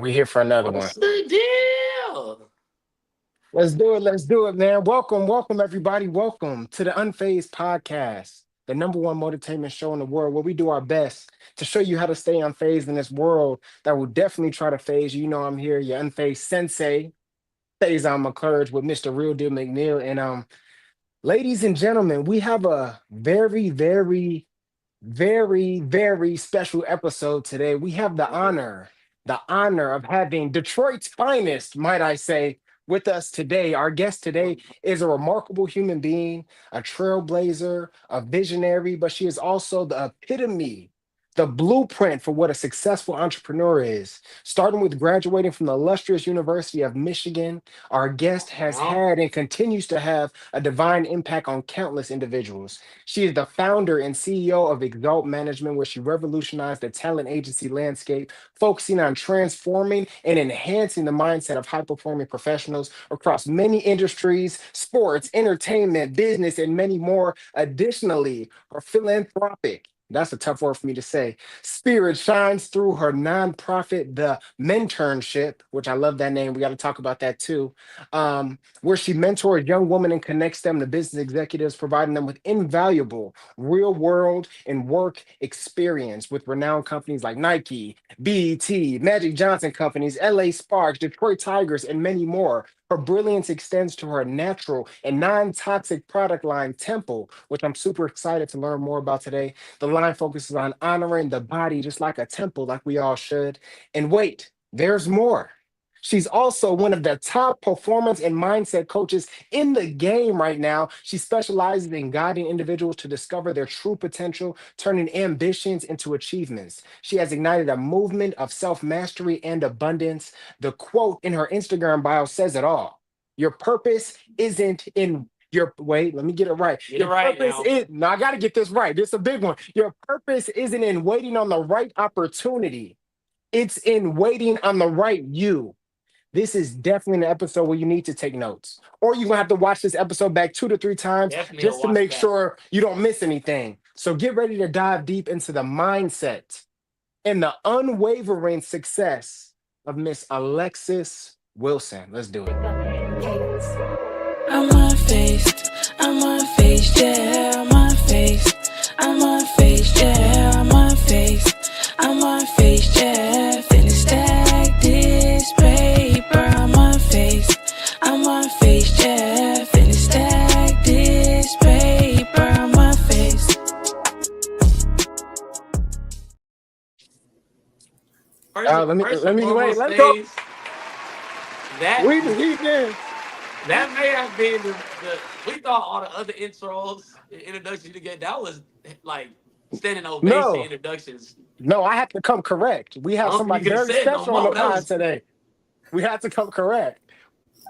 We're here for another one. What's the deal? Let's do it. Let's do it, man. Welcome, everybody. Welcome to the Unphased Podcast, the number one motivational show in the world, where we do our best to show you how to stay unfazed in this world that will definitely try to phase you. You know, I'm here, your unfazed sensei, Phazon McClurge with Mr. Real Deal McNeil. And ladies and gentlemen, we have a very special episode today. We have the honor of having Detroit's finest, might I say, with us today. Our guest today is a remarkable human being, a trailblazer, a visionary, but she is also the epitome, the blueprint for what a successful entrepreneur is. Starting with graduating from the illustrious University of Michigan, our guest has Uh-huh. had and continues to have a divine impact on countless individuals. She is the founder and CEO of Exalt Management, where she revolutionized the talent agency landscape, focusing on transforming and enhancing the mindset of high performing professionals across many industries, sports, entertainment, business, and many more. Additionally, her philanthropic, that's a tough word for me to say. Spirit shines through her nonprofit, the Mentorship, which I love that name. We got to talk about that too. Where she mentors young women and connects them to business executives, providing them with invaluable real world and work experience with renowned companies like Nike, BET, Magic Johnson Companies, LA Sparks, Detroit Tigers, and many more. Her brilliance extends to her natural and non toxic product line, Temple, which I'm super excited to learn more about today. The line focuses on honoring the body just like a temple, like we all should. And wait, there's more. She's also one of the top performance and mindset coaches in the game right now. She specializes in guiding individuals to discover their true potential, turning ambitions into achievements. She has ignited a movement of self mastery and abundance. The quote in her Instagram bio says it all. Your purpose isn't in your wait, let me get it right. Get it Your right purpose now. is no, I gotta get this right. This is a big one. Your purpose isn't in waiting on the right opportunity. It's in waiting on the right you. This is definitely an episode where you need to take notes. Or you're gonna have to watch this episode back 2 to 3 times Definitely a just to watch make back. sure you don't miss anything. So get ready to dive deep into the mindset and the unwavering success of Miss Alexis Wilson. Let's do it. I'm unfazed, I'm unfazed, yeah, I'm unfazed. I'm unfazed, yeah, I'm unfazed. I'm unfazed, yeah, finna stack this paper. I'm unfazed, I'm unfazed, yeah, finna stack this paper. I'm unfazed. First, Let me first let and me wait. foremost, Let's go. phase that We did. that may have been we thought all the other intros, introductions you get that was like standing ovation No, introductions. no, I have to come correct. We I have don't think you somebody could have very said no special on the more. That pod was today. We had to come correct.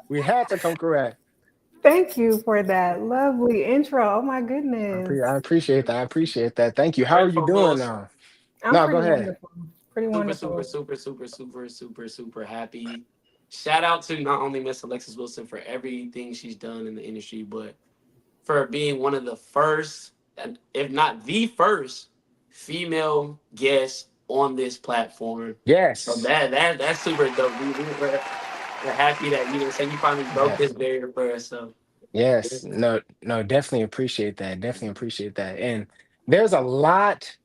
We had to come correct. Thank you for that lovely intro. Oh my I goodness. appreciate that. I appreciate that. Thank you. How are first and you doing foremost. now? I'm No, go pretty ahead. wonderful. Pretty Super, super, wonderful. super, super, super, super, super happy. Shout out to not only Miss Alexis Wilson for everything she's done in the industry, but for being one of the first, and if not the first, female guest on this platform. So Yes. that's super dope. We're happy that you finally broke this Yes. barrier for us. So Yes. No, no, definitely appreciate that. Definitely appreciate that. And there's a lot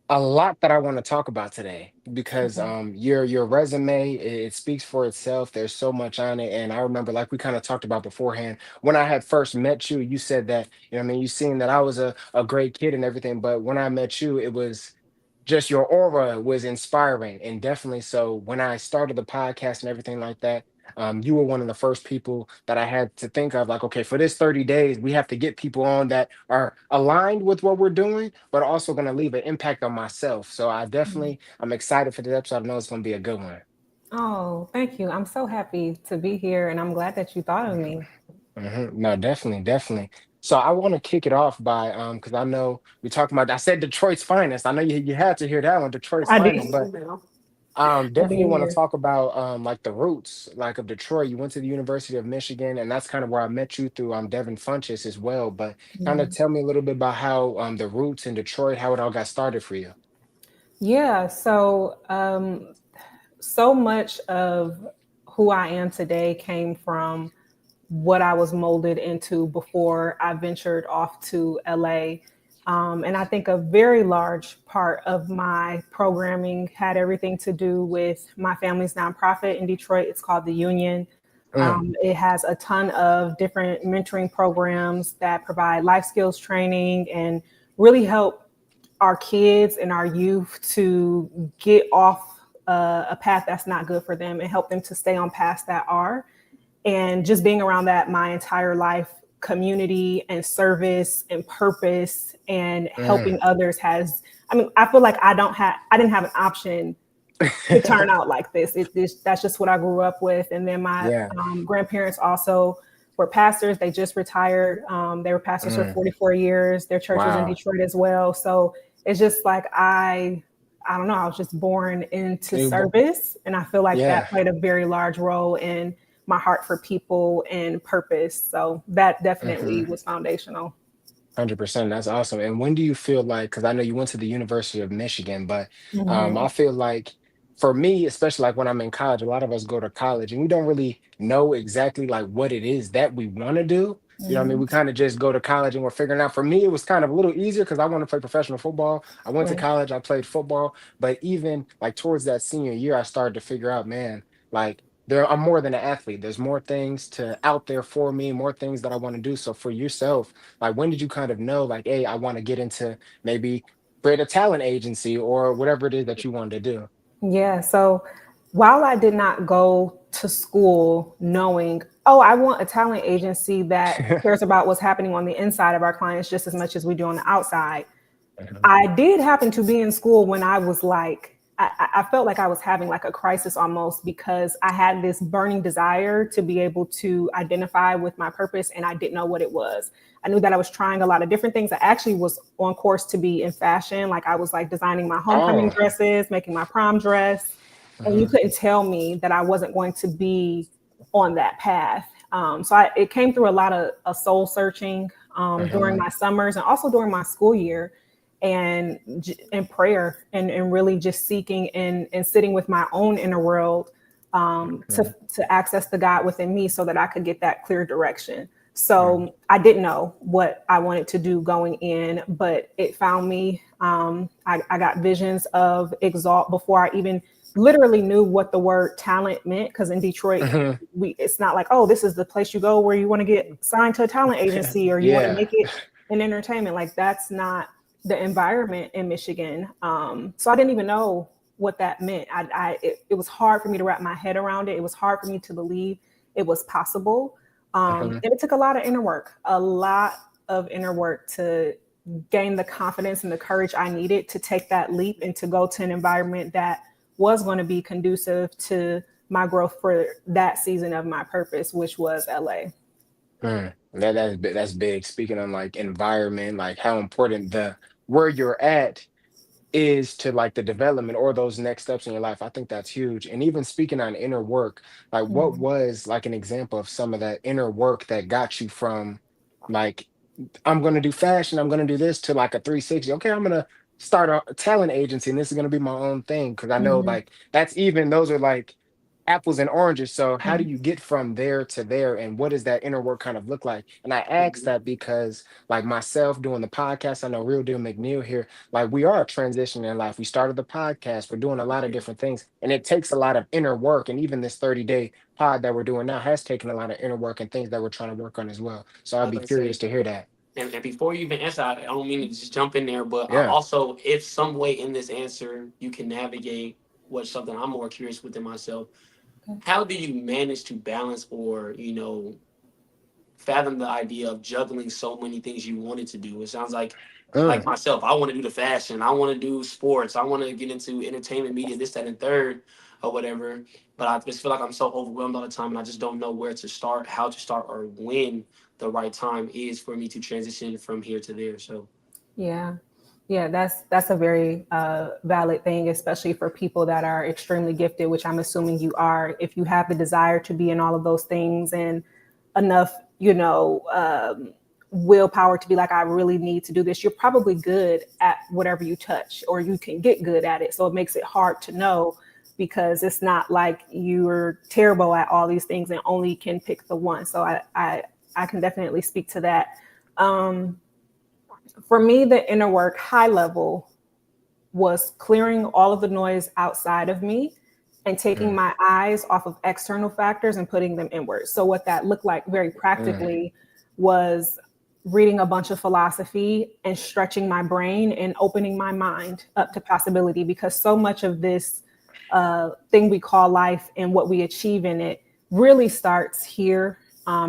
that I want to talk about today because Okay. your resume it speaks for itself. There's so much on it, and I remember like we kind of talked about beforehand when I had first met you. You said that I mean you seen that I was a great kid and everything, but when I met you, it was just your aura was inspiring and definitely so when I started the podcast and everything like that. You were one of the first people that I had to think of, like, okay, for this 30 days, we have to get people on that are aligned with what we're doing, but also going to leave an impact on myself. So I'm excited for this episode. I know it's going to be a good one. Oh, thank you. I'm so happy to be here and I'm glad that you thought of me. No, definitely, definitely. So I want to kick it off by because I know we talking about. I said Detroit's finest. I know you had to hear that one, Detroit's I finest, did. but now, I definitely did want to hear. talk about like the roots like of Detroit. You went to the University of Michigan, and that's kind of where I met you through Devin Funches as well. But kind of Mhm. tell me a little bit about how the roots in Detroit, how it all got started for you. Yeah, so so much of who I am today came from what I was molded into before I ventured off to LA. And I think a very large part of my programming had everything to do with my family's nonprofit in Detroit. It's called The Union. It has a ton of different mentoring programs that provide life skills training and really help our kids and our youth to get off a path that's not good for them and help them to stay on paths that are. And just being around that my entire life, community and service and purpose and helping others I feel like I didn't have an option to turn out like this. That's just what I grew up with. And then my grandparents also were pastors. They just retired. They were pastors for 44 years. Their church was in Detroit as well. So it's just like, I don't know, I was just born into service. And I feel like that played a very large role in my heart for people and purpose. So that definitely was foundational. 100%. That's awesome. And when do you feel like, because I know you went to the University of Michigan, but I feel like for me, especially like when I'm in college, a lot of us go to college and we don't really know exactly like what it is that we want to do. You know what I mean? We kind of just go to college and we're figuring out. For me, it was kind of a little easier because I want to play professional football. I went to college, I played football, but even like towards that senior year, I started to figure out, man, like I'm more than an athlete. There's more things to out there for me, more things that I want to do. So for yourself, like when did you kind of know like, hey, I want to get into maybe create a talent agency or whatever it is that you wanted to do? Yeah. So while I did not go to school knowing, oh, I want a talent agency that cares about what's happening on the inside of our clients just as much as we do on the outside, I did happen to be in school when I was like, I felt like I was having like a crisis almost because I had this burning desire to be able to identify with my purpose and I didn't know what it was. I knew that I was trying a lot of different things. I actually was on course to be in fashion. Like I was like designing my homecoming dresses, making my prom dress. And you couldn't tell me that I wasn't going to be on that path. So it came through a lot of soul searching during my summers and also during my school year. And prayer and really just seeking and sitting with my own inner world to access the God within me so that I could get that clear direction. So I didn't know what I wanted to do going in, but it found me. I got visions of Exalt before I even literally knew what the word talent meant. Because in Detroit, it's not like, oh, this is the place you go where you want to get signed to a talent agency or you want to make it in entertainment. Like that's not the environment in Michigan. So I didn't even know what that meant. It was hard for me to wrap my head around it. It was hard for me to believe it was possible. And it took a lot of inner work to gain the confidence and the courage I needed to take that leap and to go to an environment that was going to be conducive to my growth for that season of my purpose, which was LA. That's big. Speaking on like environment, like how important where you're at is to like the development or those next steps in your life. I think that's huge. And even speaking on inner work, like what was like an example of some of that inner work that got you from like, I'm going to do fashion, I'm going to do this to like a 360. Okay, I'm going to start a talent agency and this is going to be my own thing. Cause I know like those are like apples and oranges. So how do you get from there to there and what does that inner work kind of look like? And I ask that because like myself doing the podcast, I know Real Deal McNeil here, like we are transitioning in life. We started the podcast, we're doing a lot of different things and it takes a lot of inner work. And even this 30-day pod that we're doing now has taken a lot of inner work and things that we're trying to work on as well. So I'd be curious to hear that. And before you even answer, I don't mean to just jump in there, but I also, if some way in this answer you can navigate what's something I'm more curious within myself, how do you manage to balance or, fathom the idea of juggling so many things you wanted to do? It sounds like myself, I want to do the fashion, I want to do sports, I want to get into entertainment media, this, that, and third, or whatever. But I just feel like I'm so overwhelmed all the time and I just don't know where to start, how to start, or when the right time is for me to transition from here to there. So yeah, that's a very valid thing, especially for people that are extremely gifted, which I'm assuming you are. If you have the desire to be in all of those things and enough, willpower to be like, I really need to do this, you're probably good at whatever you touch or you can get good at it. So it makes it hard to know because it's not like you're terrible at all these things and only can pick the one. So I can definitely speak to that. For me, the inner work, high level, was clearing all of the noise outside of me and taking my eyes off of external factors and putting them inward. So what that looked like very practically was reading a bunch of philosophy and stretching my brain and opening my mind up to possibility, because so much of this thing we call life and what we achieve in it really starts here,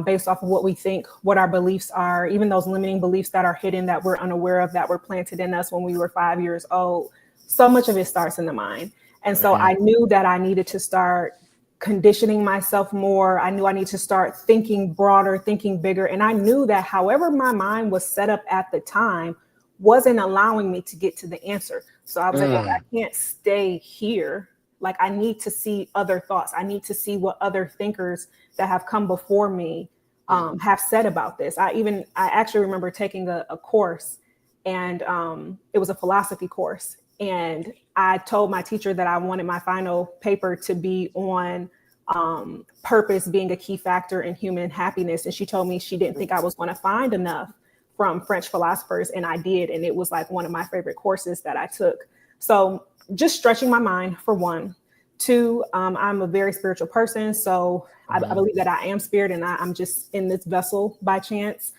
based off of what we think, what our beliefs are, even those limiting beliefs that are hidden, that we're unaware of, that were planted in us when we were 5 years old. So much of it starts in the mind. And so I knew that I needed to start conditioning myself more. I knew I needed to start thinking broader, thinking bigger. And I knew that however my mind was set up at the time wasn't allowing me to get to the answer. So I was like, well, I can't stay here. Like, I need to see other thoughts. I need to see what other thinkers that have come before me have said about this. I actually remember taking a course, and it was a philosophy course. And I told my teacher that I wanted my final paper to be on purpose being a key factor in human happiness. And she told me she didn't think I was going to find enough from French philosophers. And I did. And it was like one of my favorite courses that I took. So just stretching my mind, for one. Two, I'm a very spiritual person. So I believe that I am spirit, and I'm just in this vessel by chance.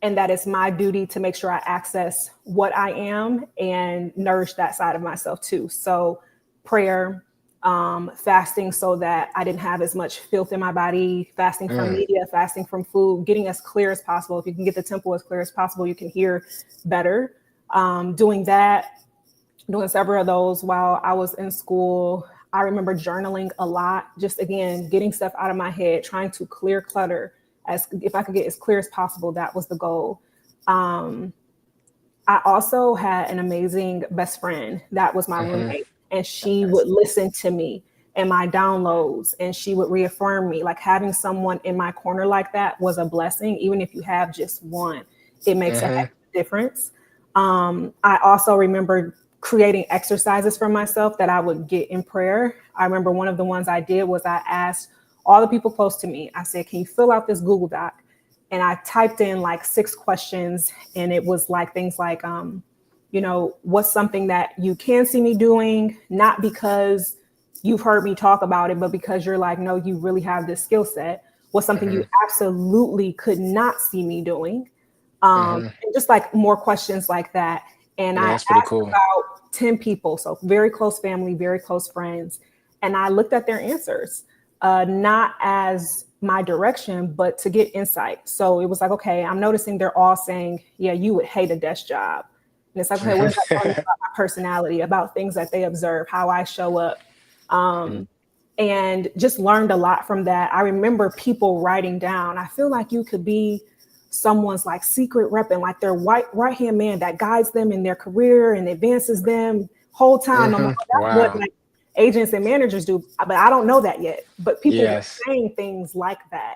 And that it's my duty to make sure I access what I am and nourish that side of myself too. So prayer, fasting so that I didn't have as much filth in my body, fasting from media, fasting from food, getting as clear as possible. If you can get the temple as clear as possible, you can hear better. Doing that, doing several of those while I was in school. I remember journaling a lot, just again, getting stuff out of my head, trying to clear clutter. As if I could get as clear as possible, that was the goal. I also had an amazing best friend that was my roommate, and she would listen to me and my downloads, and she would reaffirm me. Like, having someone in my corner like that was a blessing. Even if you have just one, it makes a heck of a difference. I also remember creating exercises for myself that I would get in prayer. I remember one of the ones I did was I asked all the people close to me, I said, can you fill out this Google Doc? And I typed in like 6 questions, and it was like things like, what's something that you can see me doing, not because you've heard me talk about it, but because you're like, no, you really have this skill set. What's something you absolutely could not see me doing? And just like more questions like that. And I asked about 10 people, so very close family, very close friends. And I looked at their answers. Not as my direction, but to get insight. So it was like, okay, I'm noticing they're all saying, yeah, you would hate a desk job. And it's like, okay, what is that telling me about my personality, about things that they observe, how I show up? And just learned a lot from that. I remember people writing down, I feel like you could be someone's like secret rep and like their right-hand man that guides them in their career and advances them whole time. I'm like, that's what like agents and managers do, but I don't know that yet. But people are saying things like that.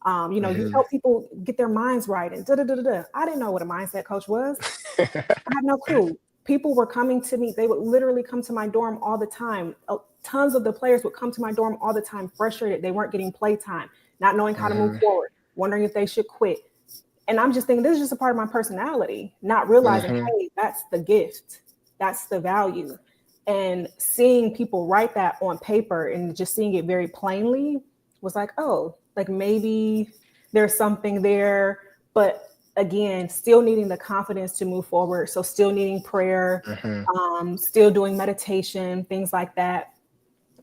You help people get their minds right and I didn't know what a mindset coach was. I had no clue. People were coming to me. They would literally come to my dorm all the time. Tons of the players would come to my dorm all the time, frustrated. They weren't getting play time, not knowing how to move forward, wondering if they should quit. And I'm just thinking, this is just a part of my personality, not realizing, hey, that's the gift. That's the value. And seeing people write that on paper and just seeing it very plainly was like, oh, like maybe there's something there. But again, still needing the confidence to move forward. So still needing prayer, still doing meditation, things like that.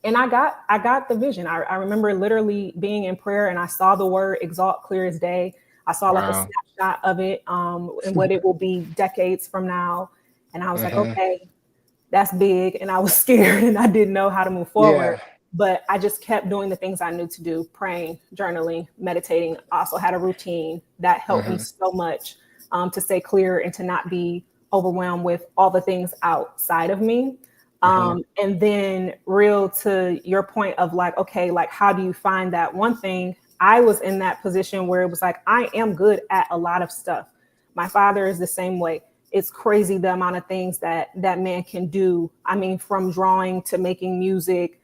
And I got the vision. I remember literally being in prayer and I saw the word exalt clear as day. I saw like a snapshot of it and what it will be decades from now. And I was like, okay, that's big. And I was scared and I didn't know how to move forward. Yeah. But I just kept doing the things I knew to do, praying, journaling, meditating. I also had a routine that helped me so much to stay clear and to not be overwhelmed with all the things outside of me. And then real to your point of like, okay, like how do you find that one thing? I was in that position where it was like, I am good at a lot of stuff. My father is the same way. it's crazy the amount of things that man can do. I mean, from drawing to making music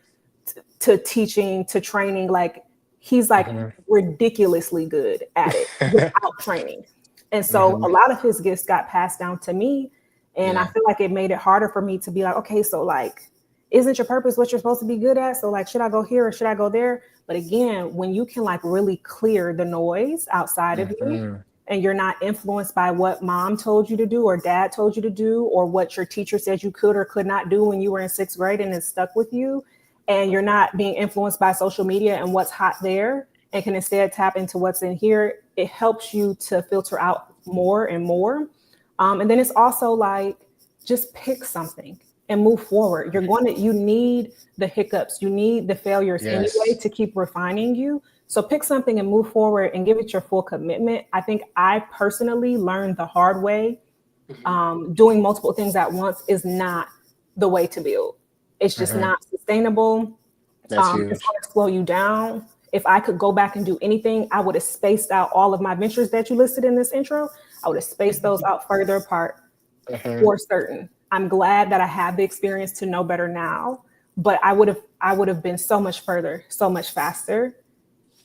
to teaching to training, like he's like Mhm. ridiculously good at it without training. And so a Mhm. lot of his gifts got passed down to me. And I Yeah. feel like it made it harder for me to be like, okay, so like, isn't your purpose what you're supposed to be good at? So like, should I go here or should I go there? But again, when you can like really clear the noise outside of you, Mhm. and you're not influenced by what mom told you to do or dad told you to do or what your teacher said you could or could not do when you were in sixth grade and it stuck with you, and you're not being influenced by social media and what's hot there, and can instead tap into what's in here, it helps you to filter out more and more. And then it's also like, just pick something and move forward. You need the hiccups, you need the failures anyway Yes. to keep refining you. So pick something and move forward and give it your full commitment. I think I personally learned the hard way. Mhm. Doing multiple things at once is not the way to build. It's just Mhm. not sustainable. That's It's huge. going to slow you down. If I could go back and do anything, I would have spaced out all of my ventures that you listed in this intro. I would have spaced those out further apart Mhm. for certain. I'm glad that I have the experience to know better now, but I would have been so much further, so much faster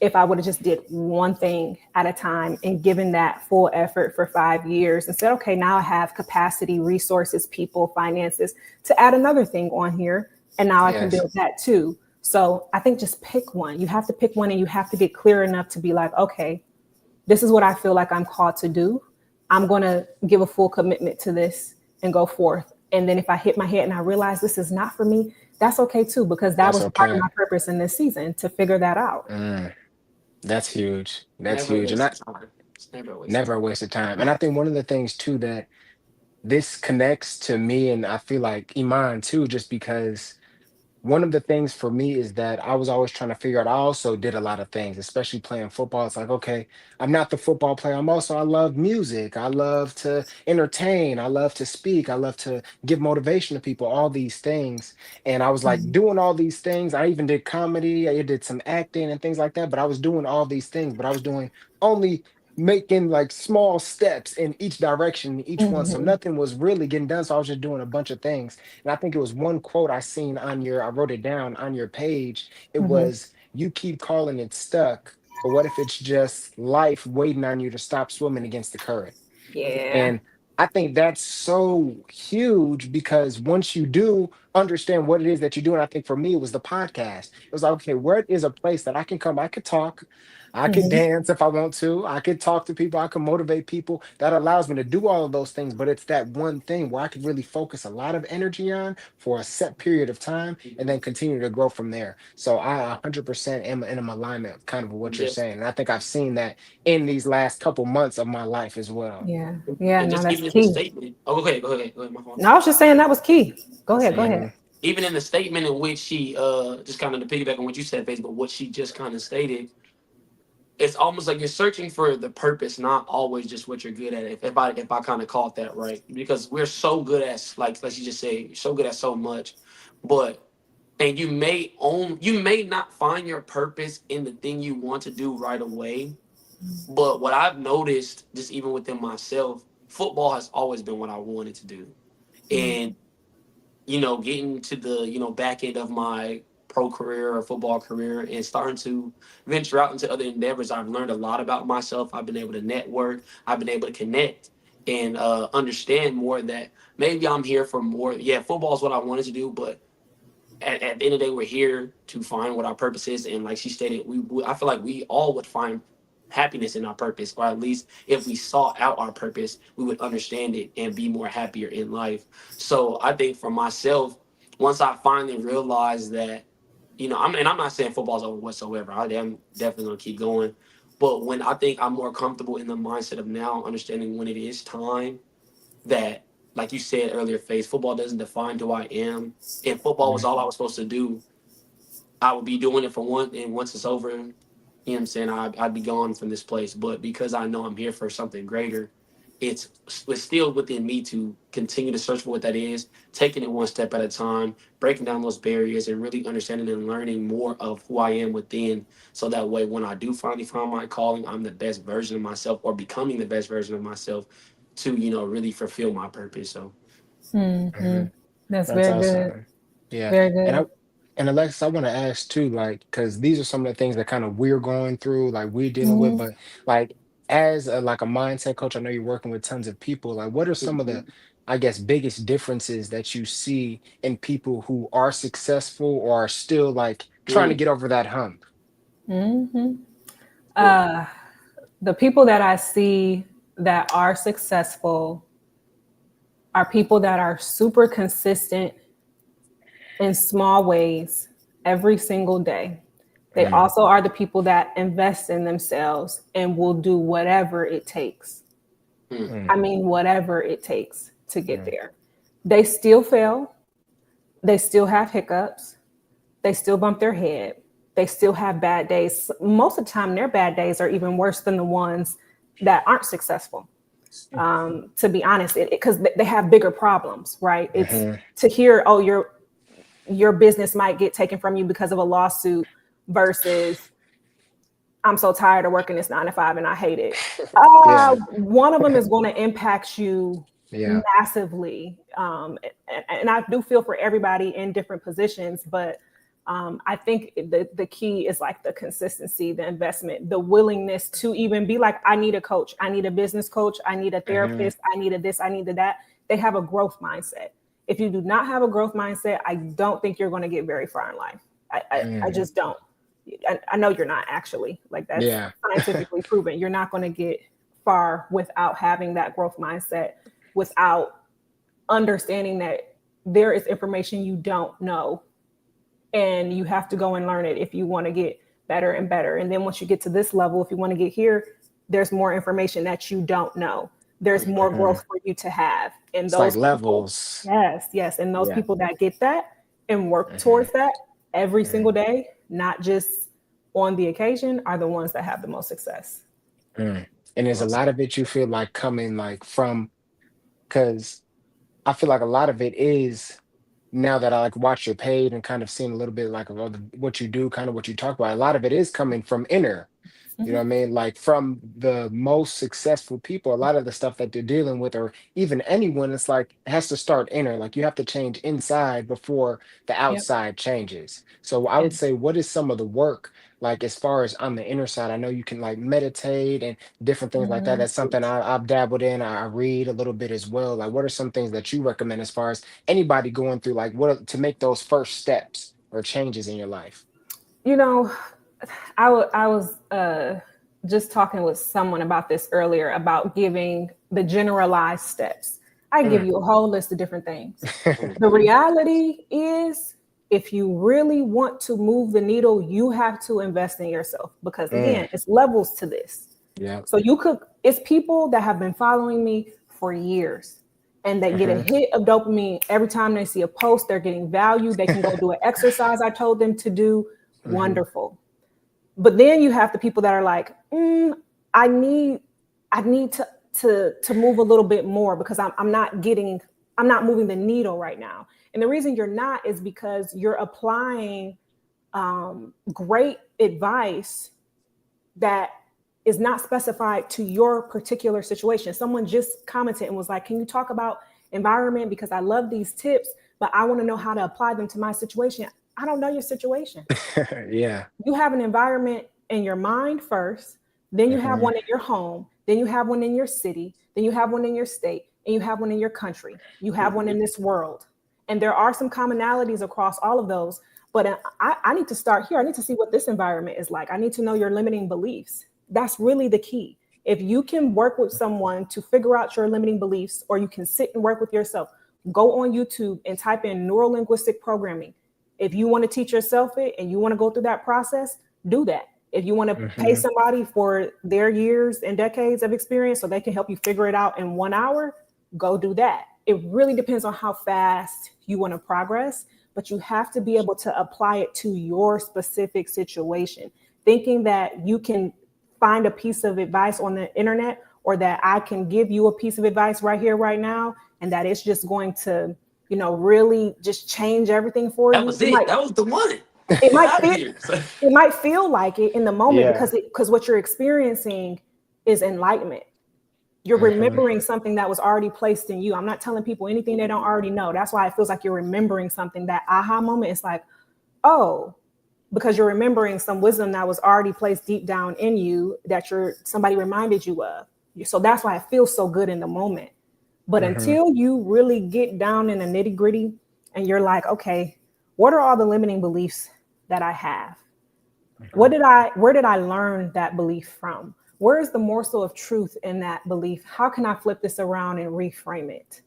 if I would have just did one thing at a time and given that full effort for 5 years and said, okay, now I have capacity, resources, people, finances to add another thing on here. And now I can Yes. build that too. So I think just pick one. You have to pick one and you have to get clear enough to be like, okay, this is what I feel like I'm called to do. I'm going to give a full commitment to this and go forth. And then if I hit my head and I realize this is not for me, that's okay too, because that That's was part of okay. my purpose in this season to figure that out. Mm. That's huge. That's Never a huge. And waste I of time. It's never a waste of never a time. waste of time. And I think one of the things too that this connects to me, and I feel like Iman too, just because one of the things for me is that I was always trying to figure out. I also did a lot of things, especially playing football. It's like, okay, I'm not the football player. I love music. I love to entertain. I love to speak. I love to give motivation to people, all these things. And I was like Mhm. doing all these things. I even did comedy. I did some acting and things like that. But I was doing all these things, but I was doing only making like small steps in each direction, each one. So Mhm. nothing was really getting done. So I was just doing a bunch of things. And I think it was one quote I seen on I wrote it down on your page. It Mhm. was, you keep calling it stuck, but what if it's just life waiting on you to stop swimming against the current? Yeah. And I think that's so huge because once you do understand what it is that you're doing, I think for me, it was the podcast. It was like, okay, where is a place that I can come? I could talk, I could Mhm. dance if I want to, I could talk to people, I could motivate people. That allows me to do all of those things. But it's that one thing where I could really focus a lot of energy on for a set period of time and Mhm. then continue to grow from there. So I 100% am in alignment kind of with what you're Just saying. And I think I've seen that in these last couple months of my life as well. Yeah. Yeah. and No, just that's even in the key. statement. Oh, go ahead, my fault. No, I was just saying that was key. Go ahead. Go Saying ahead. Mhm. even in the statement in which she just kind of to piggyback on what you said, Facebook, what she just kind of stated, it's almost like you're searching for the purpose, not always just what you're good at. If I kind of caught that right, because we're so good at like you just say, you're so good at so much, but and you may not find your purpose in the thing you want to do right away. But what I've noticed, just even within myself, football has always been what I wanted to do, Mm. and getting to the back end of my pro career or football career and starting to venture out into other endeavors, I've learned a lot about myself. I've been able to network. I've been able to connect and understand more that maybe I'm here for more. Yeah, football is what I wanted to do, but at the end of the day, we're here to find what our purpose is. And like she stated, I feel like we all would find happiness in our purpose, or at least if we sought out our purpose, we would understand it and be more happier in life. So I think for myself, once I finally realized that, I'm not saying football's over whatsoever. I am definitely gonna keep going. But when I think I'm more comfortable in the mindset of now understanding when it is time that, like you said earlier, Phase, football doesn't define who I am. If football was all I was supposed to do, I would be doing it for one, and once it's over, what I'm saying, I'd be gone from this place. But because I know I'm here for something greater, it's still within me to continue to search for what that is, taking it one step at a time, breaking down those barriers, and really understanding and learning more of who I am within. So that way, when I do finally find my calling, I'm the best version of myself, or becoming the best version of myself. to, really fulfill my purpose. So Mhm. That's That's very good. awesome. Yeah. Very And good. Alexis, I want to ask too, like, because these are some of the things that kind of we're going through, like we're dealing with, Mhm. but like as like a mindset coach, I know you're working with tons of people. Like, what are some of the, I guess, biggest differences that you see in people who are successful or are still like trying to Mm, get over that hump? Mhm. yeah. Uh, the people that I see that are successful are people that are super consistent in small ways every single day. They Mm, also are the people that invest in themselves and will do whatever it takes. Mm, mm, I mean, whatever it takes to get mm, there. They still fail. They still have hiccups. They still bump their head. They still have bad days. Most of the time, their bad days are even worse than the ones that aren't successful. To be honest, because they have bigger problems, right? It's mhm. to hear, oh, your business might get taken from you because of a lawsuit versus I'm so tired of working this 9 to 5 and I hate it. Yeah, One of them is going to impact you yeah. massively. And I do feel for everybody in different positions, but I think the key is like the consistency, the investment, the willingness to even be like, I need a coach, I need a business coach, I need a Mhm, therapist, I need a this, I need a that. They have a growth mindset. If you do not have a growth mindset, I don't think you're going to get very far in life. I mm. just don't. I know you're not actually, like that's Yeah. scientifically proven. You're not going to get far without having that growth mindset, without understanding that there is information you don't know and you have to go and learn it if you want to get better and better. And then once you get to this level, if you want to get here, there's more information that you don't know. There's more Mhm. growth for you to have. And It's like those people, levels. yes. And those Yeah. people that get that and work Mhm, towards that every single mhm, day, not just on the occasion, are the ones that have the most success. mm. And there's a lot awesome. of it you feel like coming like from, because I feel like a lot of it is now that I like watch your page and kind of seeing a little bit like of what you do, kind of what you talk about. A lot of it is coming from inner. You know what I Mhm. mean? Like from the most successful people, a lot of the stuff that they're dealing with, or even anyone, it's like it has to start inner. Like you have to change inside before the Yep. outside changes. So I would Yes. say, what is some of the work, like as far as on the inner side? I know you can like meditate and different things like that. Mhm. That's something I've dabbled in. I read a little bit as well. Like, what are some things that you recommend as far as anybody going through, like to make those first steps or changes in your life? You know, I was just talking with someone about this earlier about giving the generalized steps. I give Mm. you a whole list of different things. The reality is, if you really want to move the needle, you have to invest in yourself because, Mm. again, it's levels to this. Yeah. So it's people that have been following me for years and they get a Hmm. hit of dopamine every time they see a post. They're getting value. They can go do an exercise I told them to do. Hmm. Wonderful. But then you have the people that are like, I need to move a little bit more because I'm not moving the needle right now. And the reason you're not is because you're applying great advice that is not specified to your particular situation. Someone just commented and was like, can you talk about environment? Because I love these tips, but I want to know how to apply them to my situation. I don't know your situation. Yeah. You have an environment in your mind first, then you have Hmm. one in your home, then you have one in your city, then you have one in your state, and you have one in your country. You have one in this world. And there are some commonalities across all of those. But I need to start here. I need to see what this environment is like. I need to know your limiting beliefs. That's really the key. If you can work with someone to figure out your limiting beliefs, or you can sit and work with yourself, go on YouTube and type in neuro linguistic programming. If you want to teach yourself it and you want to go through that process, do that. If you want to pay Hmm. somebody for their years and decades of experience so they can help you figure it out in 1 hour, go do that. It really depends on how fast you want to progress, but you have to be able to apply it to your specific situation. Thinking that you can find a piece of advice on the internet, or that I can give you a piece of advice right here, right now, and that it's just going to, really just change everything for That you. was it. That was the one. It Get might out of feel here. it might feel like it in the moment Yeah. because what you're experiencing is enlightenment. You're remembering something that was already placed in you. I'm not telling people anything they don't already know. That's why it feels like you're remembering something. That aha moment, it's like, oh, because you're remembering some wisdom that was already placed deep down in you that somebody reminded you of. So that's why it feels so good in the moment. But until you really get down in the nitty gritty and you're like, okay, what are all the limiting beliefs that I have? Where did I learn that belief from? Where is the morsel of truth in that belief? How can I flip this around and reframe it?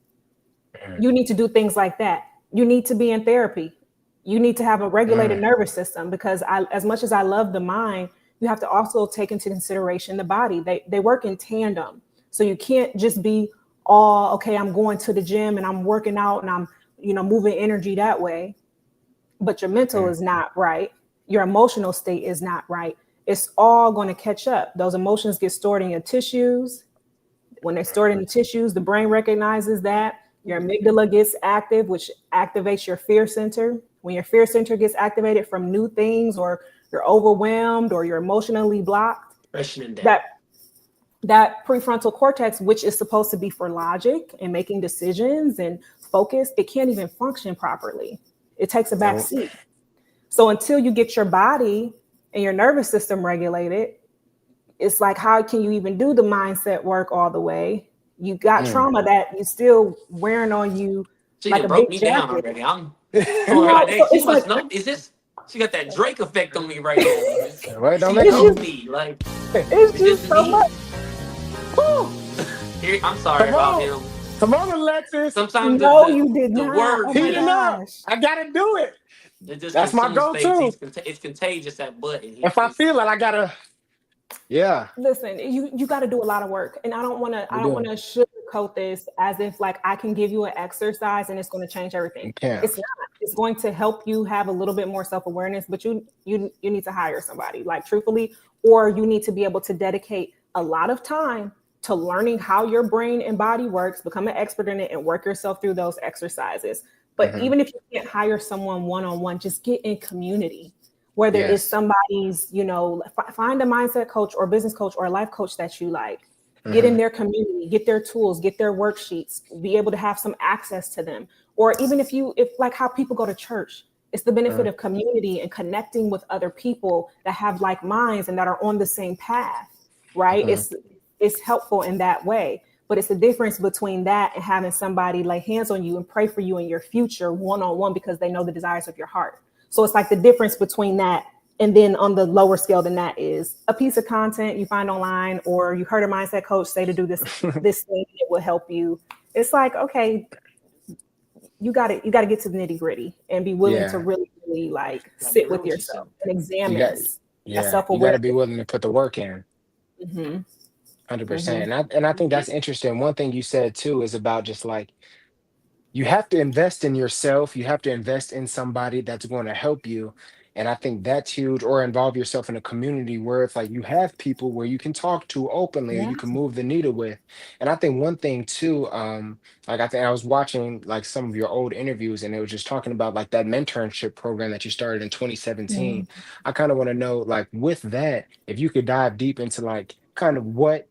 You need to do things like that. You need to be in therapy. You need to have a regulated nervous system, because as much as I love the mind, you have to also take into consideration the body. They work in tandem. So you can't just be all, okay, I'm going to the gym and I'm working out and I'm, moving energy that way. But your mental is not right. Your emotional state is not right. It's all going to catch up. Those emotions get stored in your tissues. When they're stored in the tissues, the brain recognizes that. Your amygdala gets active, which activates your fear center. When your fear center gets activated from new things, or you're overwhelmed or you're emotionally blocked, that prefrontal cortex, which is supposed to be for logic and making decisions and focus, it can't even function properly. It takes a back seat. So until you get your body and your nervous system regulated, it's like, how can you even do the mindset work all the way? You got trauma that you still wearing on you. She like a broke big me down jacket. already. She must know. Is this? She got that Drake effect on me right now. Right, don't she make knows me. Like, it's just so much. Here, I'm sorry about him. Come on, Alexis. Sometimes you did the not. word Oh heating up. gosh. I gotta do it. That's my go-to. It's contagious, that button. If I feel it, I gotta. Yeah. Listen, you got to do a lot of work, and I don't want to sugarcoat this as if like I can give you an exercise and it's going to change everything. It's not. It's going to help you have a little bit more self-awareness, but you need to hire somebody, like, truthfully, or you need to be able to dedicate a lot of time to learning how your brain and body works, become an expert in it, and work yourself through those exercises. But even if you can't hire someone one-on-one, just get in community. Whether it's somebody's, find a mindset coach or business coach or a life coach that you like. Get in their community, get their tools, get their worksheets, be able to have some access to them. Or even if like how people go to church, it's the benefit of community and connecting with other people that have like minds and that are on the same path, right? It's helpful in that way. But it's the difference between that and having somebody lay hands on you and pray for you in your future one-on-one, because they know the desires of your heart. So it's like the difference between that, and then on the lower scale than that is a piece of content you find online, or you heard a mindset coach say to do this thing, it will help you. It's like, okay, you got to get to the nitty gritty and be willing to really, really like sit with yourself and examine this. You got to be willing to put the work in. 100%. And I think that's interesting. One thing you said too is about just like, you have to invest in yourself. You have to invest in somebody that's going to help you. And I think that's huge. Or involve yourself in a community where it's like you have people where you can talk to openly, or you can move the needle with. And I think one thing too, like I think I was watching like some of your old interviews, and it was just talking about like that mentorship program that you started in 2017. I kind of want to know, like, with that, if you could dive deep into like kind of what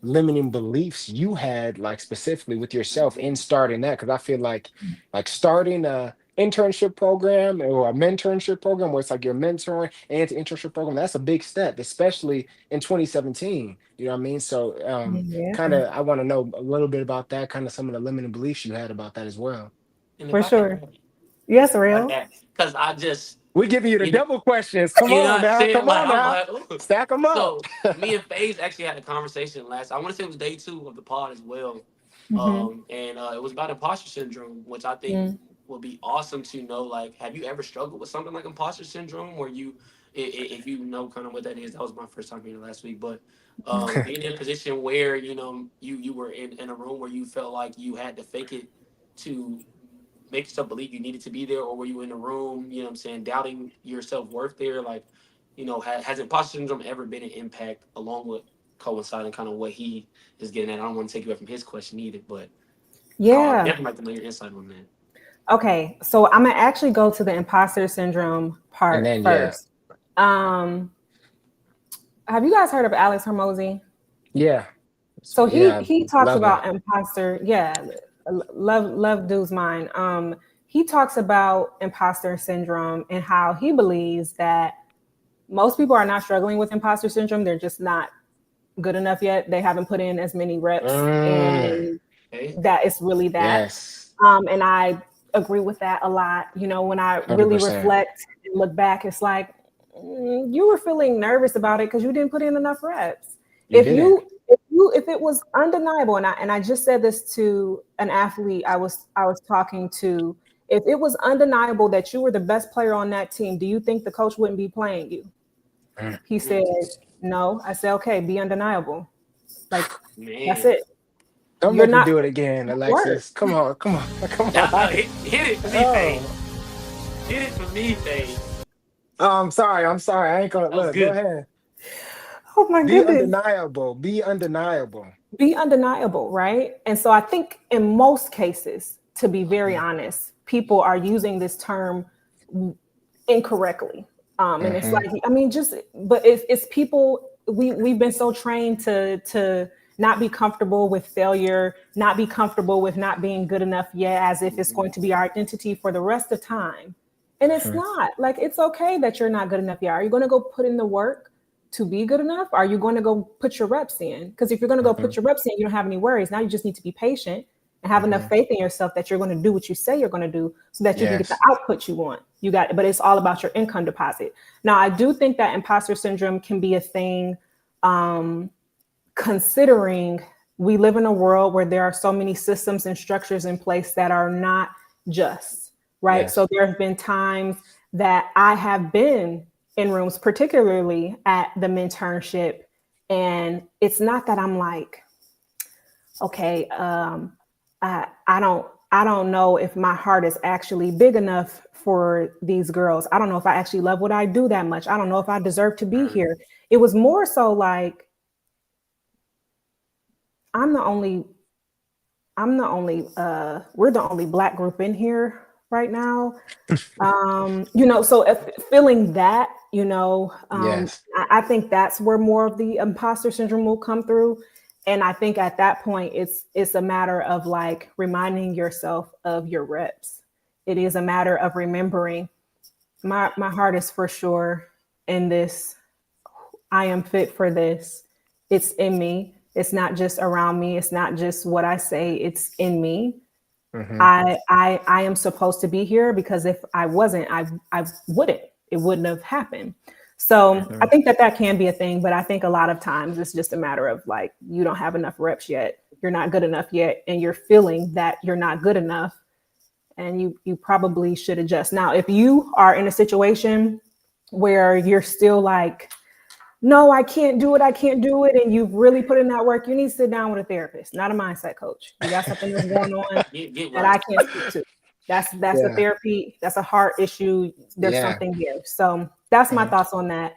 limiting beliefs you had, like specifically with yourself in starting that, because I feel like starting a internship program or a mentorship program where it's like you're mentoring and it's an internship program, that's a big step, especially in 2017. You know what I mean? So kind of I want to know a little bit about that, kind of some of the limiting beliefs you had about that as well. For sure. Yes, real. Because we're giving you the double questions. Come on now. Come on now. Stack them up. So me and Phaz actually had a conversation I want to say it was day 2 of the pod as well. And it was about imposter syndrome, which I think would be awesome to know. Like, have you ever struggled with something like imposter syndrome, where you, if you know kind of what that is? That was my first time here last week. But being in a position where, you were in a room where you felt like you had to fake it to make yourself believe you needed to be there, or were you in a room, doubting your self-worth there? Like, has imposter syndrome ever been an impact, along with coinciding kind of what he is getting at? I don't want to take you away from his question either, but I'd definitely like to know your insight on that. Okay, so I'm gonna actually go to the imposter syndrome part first. Have you guys heard of Alex Hormozy? Yeah. So Yeah, he talks love about that. imposter. Yeah, love dude's mind. He talks about imposter syndrome and how he believes that most people are not struggling with imposter syndrome. They're just not good enough yet. They haven't put in as many reps, Mm, and Okay. that it's really that. yes, And I agree with that a lot. You know, when I really 100%. reflect and look back, it's like you were feeling nervous about it because you didn't put in enough reps. You didn't. If it was undeniable, and I just said this to an athlete I was talking to, if it was undeniable that you were the best player on that team, do you think the coach wouldn't be playing you? Mm. He said, no. I said, okay, be undeniable. Like, that's Man. it. Don't You're make me not do it putting again, in work. Alexis. Come on, come on, come No, on. hit it for me, Phaz. Oh, Hit it for me, Phaz. I'm sorry. I'm sorry. I ain't gonna That was look. Go good. ahead. Oh my Be goodness. undeniable. Be undeniable. Be undeniable, right? And so I think in most cases, to be very Mhm, honest, people are using this term incorrectly. And it's mhm, like, I mean, but it's people, we've been so trained to not be comfortable with failure, not be comfortable with not being good enough yet, as if it's going to be our identity for the rest of time. And it's mhm, not. Like, it's okay that you're not good enough yet. Are you going to go put in the work to be good enough? Are you going to go put your reps in? Because if you're going to go put mhm, your reps in, you don't have any worries. Now you just need to be patient and have enough mhm. faith in yourself that you're going to do what you say you're going to do so that you can get the Yes. output you want. But it's all about your income deposit. Now, I do think that imposter syndrome can be a thing, considering we live in a world where there are so many systems and structures in place that are not just, right? Yes. So there have been times that I have been in rooms, particularly at the mentorship, and it's not that I'm like, okay, I don't know if my heart is actually big enough for these girls. I don't know if I actually love what I do that much. I don't know if I deserve to be Mhm. here. It was more so like I'm the only we're the only Black group in here right now. So if feeling that, Yes. I think that's where more of the imposter syndrome will come through. And I think at that point, it's a matter of like reminding yourself of your reps. It is a matter of remembering my heart is for sure in this. I am fit for this. It's in me. It's not just around me. It's not just what I say. It's in me. Hmm. I am supposed to be here, because if I wasn't, I wouldn't. It wouldn't have happened. So I Hmm. think that can be a thing, but I think a lot of times it's just a matter of like you don't have enough reps yet. You're not good enough yet, and you're feeling that you're not good enough, and you probably should adjust. Now, if you are in a situation where you're still like, no, I can't do it. I can't do it. And you've really put in that work. You need to sit down with a therapist, not a mindset coach. You got something that's going on Get that one. I can't speak to. That's a Yeah. therapy. That's a heart issue. There's Yeah. something there. So that's my Mhm. thoughts on that.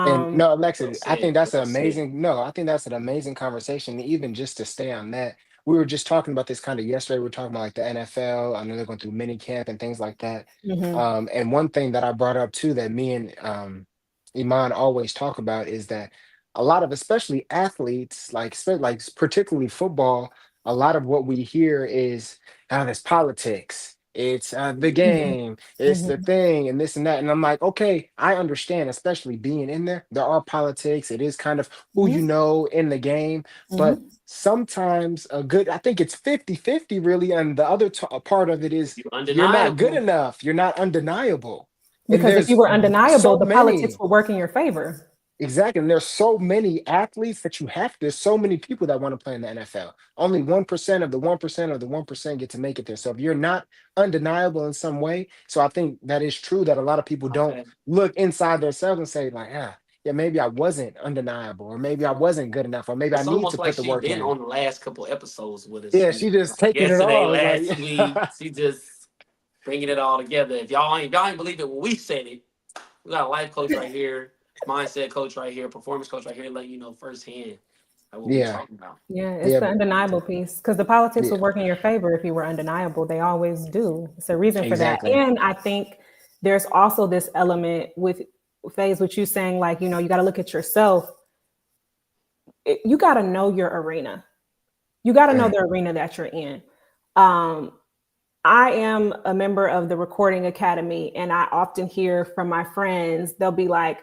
And Um, no, Well Alexis, I think said. that's an Well said. amazing. No, I think that's an amazing conversation. Even just to stay on that, we were just talking about this kind of yesterday. We were talking about like the NFL. I know they're going through mini camp and things like that. mhm, And one thing that I brought up too that me and Eman always talk about is that a lot of, especially athletes, like particularly football, a lot of what we hear is there's politics. It's the mhm, game, it's the mhm, thing, and this and that. And I'm like, okay, I understand, especially being in there. There are politics. It is kind of who you mhm, know in the game. But mhm. sometimes I think it's 50-50 really. And the other part of it is You you're not good undeniable. enough. You're not undeniable. And Because if you there's were undeniable, so the politics many. will work in your favor. Exactly. And there's so many athletes that there's so many people that want to play in the NFL. Only 1% of the 1% of the 1% get to make it there. So if you're not undeniable in some way, so I think that is true that a lot of people don't Okay. look inside themselves and say, like, yeah, maybe I wasn't undeniable, or maybe I wasn't good enough, or maybe I It's need almost to like put the she work been in. on the last couple episodes with us. Yeah, She she just taking it yesterday, all. It's last week, like, she just bringing it all together. If y'all ain't believe it when we said it, we got a life coach right here, mindset coach right here, performance coach right here, letting you know firsthand like what we yeah, talking about. Yeah, it's yeah, the undeniable piece, because the politics yeah, would work in your favor if you were undeniable. They always do. It's a reason for that. exactly. And I think there's also this element with Phase, what you saying, like, you got to look at yourself. you got to know your arena. You got to know the arena that you're in. I am a member of the Recording Academy, and I often hear from my friends, they'll be like,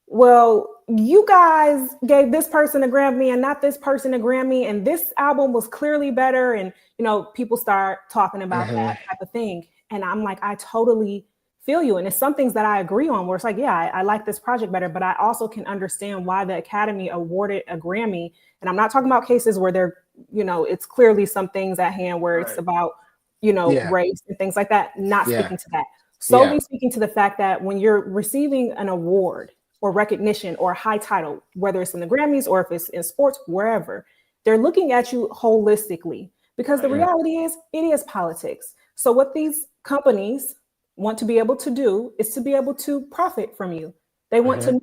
well, you guys gave this person a Grammy and not this person a Grammy, and this album was clearly better. And, you know, people start talking about that type of thing. And I'm like, I totally feel you. And it's some things that I agree on where it's like, yeah, I like this project better, but I also can understand why the Academy awarded a Grammy. And I'm not talking about cases where they're, you know, it's clearly some things at hand where it's about, you know, race and things like that. Not speaking to that. Solely speaking to the fact that when you're receiving an award or recognition or a high title, whether it's in the Grammys or if it's in sports, wherever, they're looking at you holistically, because the reality is it is politics. So what these companies want to be able to do is to be able to profit from you. They want to know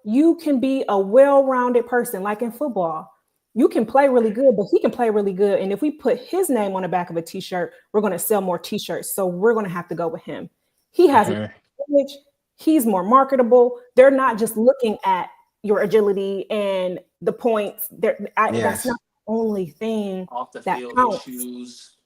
you can be a well-rounded person. Like in football, you can play really good, but he can play really good. And if we put his name on the back of a t-shirt, we're going to sell more t-shirts. So we're going to have to go with him. He has an image. He's more marketable. They're not just looking at your agility and the points. That's not the only thing off the that field counts. issues.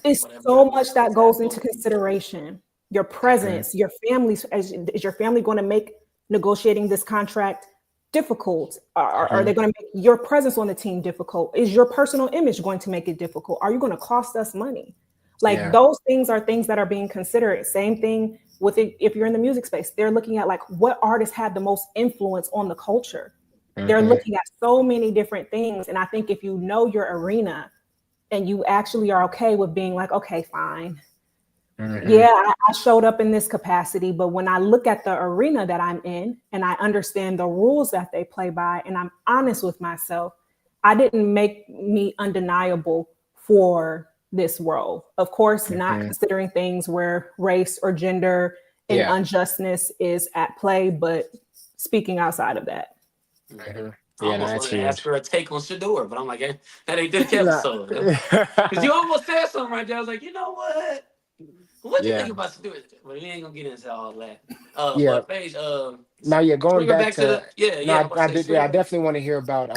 It's so much that goes into consideration. Your presence, your family. Is your family going to make negotiating this contract difficult? Are they going to make your presence on the team difficult? Is your personal image going to make it difficult? Are you going to cost us money? Like those things are things that are being considered. Same thing with it. If you're in the music space, they're looking at like what artists had the most influence on the culture. They're looking at so many different things. And I think if you know your arena and you actually are okay with being like, okay, fine. Yeah, I showed up in this capacity, but when I look at the arena that I'm in and I understand the rules that they play by, and I'm honest with myself, I didn't make me undeniable for this role. Of course, not considering things where race or gender and unjustness is at play, but speaking outside of that. I almost wanted to ask for a take on Shador, but I'm like, that ain't this episode. Because you almost said something right there. I was like, you know what? What do you think about Shador? Well, we ain't gonna get into all that. But Phaz, now going back to the I definitely want to hear about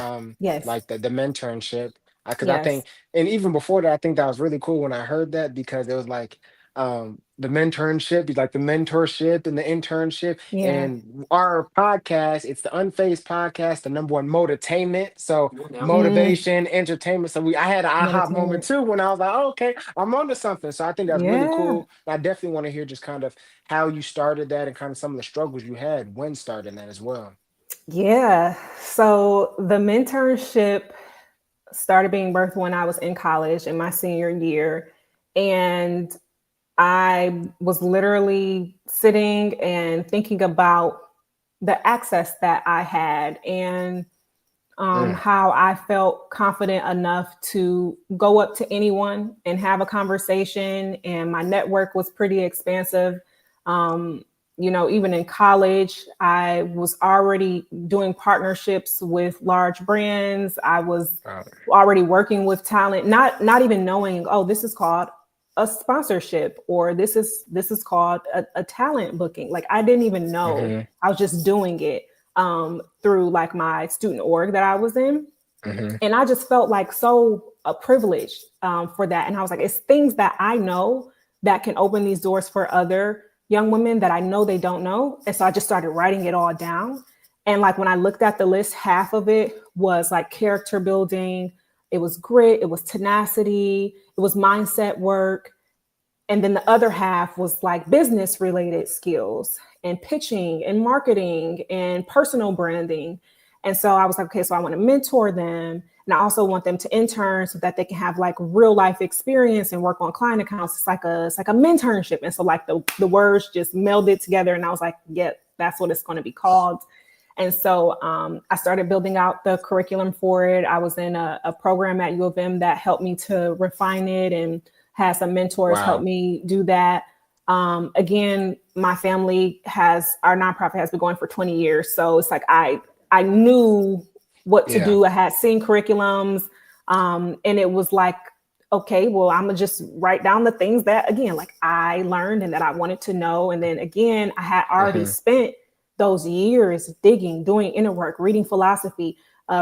like the mentorship, because I think, and even before that, I think that was really cool when I heard that, because it was like the mentorship, like the mentorship and the internship. And our podcast, it's the Unphazed Podcast, the #1 motivatainment. So motivation, entertainment. So I had an aha moment too when I was like, oh, okay, I'm onto something. So I think that's really cool. I definitely want to hear just kind of how you started that and kind of some of the struggles you had when starting that as well. Yeah. So the mentorship started being birthed when I was in college in my senior year. And I was literally sitting and thinking about the access that I had and how I felt confident enough to go up to anyone and have a conversation. And my network was pretty expansive. You know, even in college, I was already doing partnerships with large brands. I was already working with talent, not even knowing, oh, this is called a sponsorship, or this is called a talent booking. Like I didn't even know. I was just doing it through like my student org that I was in. And I just felt like so privileged for that. And I was like, it's things that I know that can open these doors for other young women that I know they don't know. And so I just started writing it all down. And like when I looked at the list, half of it was like character building. It was grit, it was tenacity, it was mindset work. And then the other half was like business related skills and pitching and marketing and personal branding. And so I was like, okay, so I want to mentor them. And I also want them to intern so that they can have like real life experience and work on client accounts. It's like a mentorship. And so like the words just melded together. And I was like, yeah, that's what it's going to be called. And so I started building out the curriculum for it. I was in a program at U of M that helped me to refine it and had some mentors help me do that. Again, my family our nonprofit has been going for 20 years. So it's like I knew what to do. I had seen curriculums and it was like, okay, well, I'm gonna just write down the things that, again, like I learned and that I wanted to know. And then again, I had already spent those years digging, doing inner work, reading philosophy,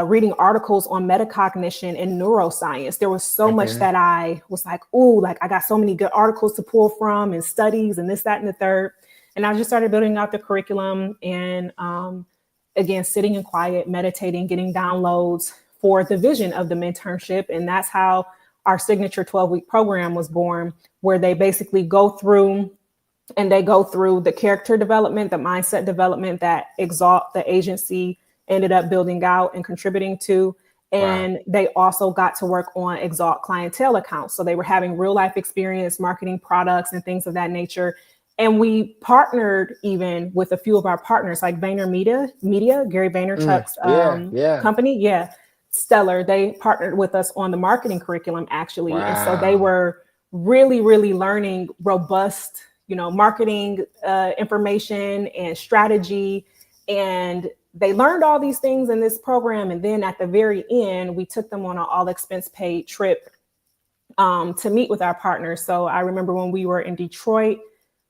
reading articles on metacognition and neuroscience. There was so much Mhm. that I was like, ooh, like I got so many good articles to pull from and studies and this, that, and the third. And I just started building out the curriculum and again, sitting in quiet, meditating, getting downloads for the vision of the mentorship. And that's how our signature 12-week program was born, where they basically go through the character development, the mindset development that Exalt, the agency, ended up building out and contributing to. And they also got to work on Exalt clientele accounts. So they were having real life experience marketing products and things of that nature. And we partnered even with a few of our partners, like VaynerMedia, Gary Vaynerchuk's company. Yeah, stellar. They partnered with us on the marketing curriculum, actually. Wow. And so they were really, really learning robust, marketing information and strategy. And they learned all these things in this program. And then at the very end, we took them on an all expense paid trip to meet with our partners. So I remember when we were in Detroit,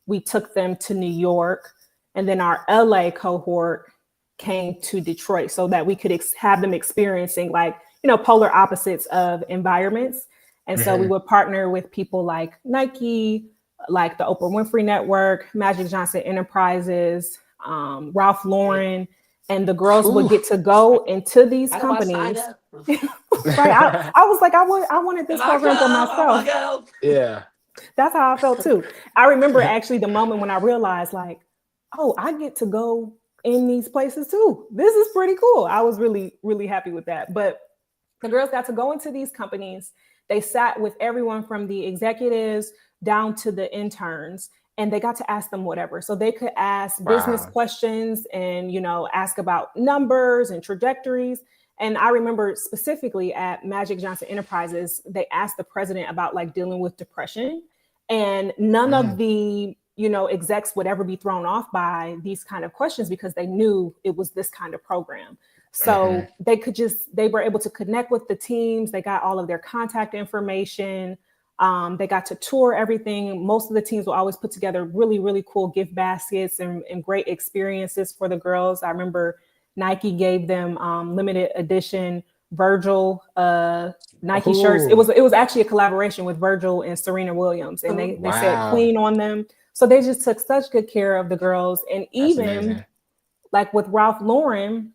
we took them to New York, and then our LA cohort came to Detroit so that we could have them experiencing polar opposites of environments. And so we would partner with people like Nike, like the Oprah Winfrey Network, Magic Johnson Enterprises, Ralph Lauren, and the girls would get to go into these companies. Right. I was like, I wanted this program for myself. Yeah. That's how I felt too. I remember actually the moment when I realized like, oh, I get to go in these places too. This is pretty cool. I was really, really happy with that. But the girls got to go into these companies. They sat with everyone from the executives down to the interns, and they got to ask them whatever. So they could ask business questions and, ask about numbers and trajectories. And I remember specifically at Magic Johnson Enterprises, they asked the president about dealing with depression, and none of the, execs would ever be thrown off by these kind of questions because they knew it was this kind of program. So they were able to connect with the teams. They got all of their contact information. They got to tour everything. Most of the teams will always put together really, really cool gift baskets and great experiences for the girls. I remember Nike gave them limited edition Virgil Nike shirts. It was actually a collaboration with Virgil and Serena Williams, and they said Queen on them. So they just took such good care of the girls. And even like with Ralph Lauren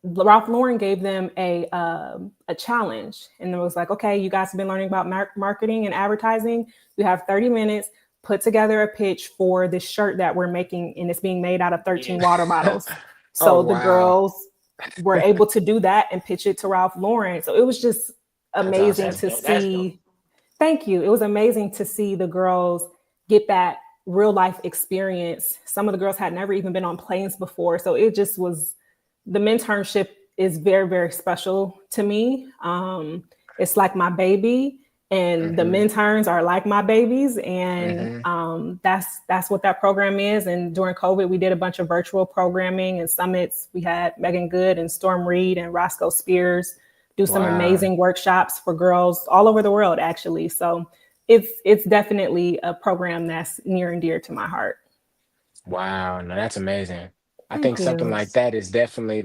gave them a challenge, and it was like, okay, you guys have been learning about marketing and advertising. You have 30 minutes. Put together a pitch for this shirt that we're making, and it's being made out of 13 water bottles. So the girls were able to do that and pitch it to Ralph Lauren. So it was just amazing to see. Thank you. It was amazing to see the girls get that real life experience. Some of the girls had never even been on planes before. So it just was, the mentorship is very, very special to me. It's like my baby. And the interns are like my babies, and that's what that program is. And during COVID, we did a bunch of virtual programming and summits. We had Megan Good and Storm Reed and Roscoe Spears do some amazing workshops for girls all over the world, actually. So it's definitely a program that's near and dear to my heart. Wow, no, that's amazing. I think something like that is definitely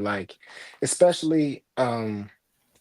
especially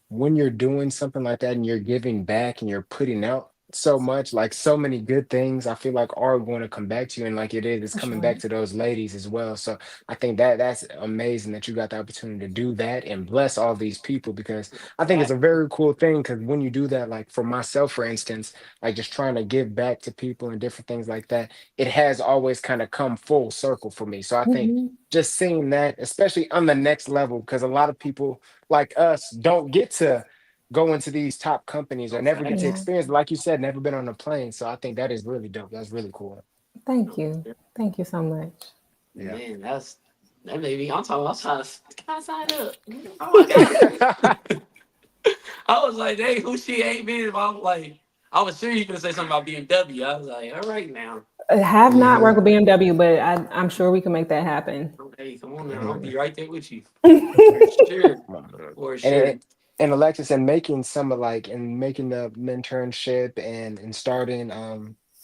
when you're doing something like that and you're giving back and you're putting out so much, so many good things, I feel like are going to come back to you. And it's coming back to those ladies as well. So I think that's amazing that you got the opportunity to do that and bless all these people, because I think it's a very cool thing. Because when you do that, for myself, for instance, just trying to give back to people and different things like that, it has always kind of come full circle for me. So I think just seeing that, especially on the next level, because a lot of people like us don't get to go into these top companies or never get to experience, like you said, never been on a plane. So I think that is really dope. That's really cool. Thank you. Thank you so much. Yeah. Man, that made me. I'm trying to can I sign up? Oh my God. I was like, hey, who she ain't been? I was sure you could say something about BMW. I was like, all right now. I have not worked with BMW, but I'm sure we can make that happen. Okay, come on now. I'll be right there with you. For sure. For sure. And Alexis, and making some of and making the internship and starting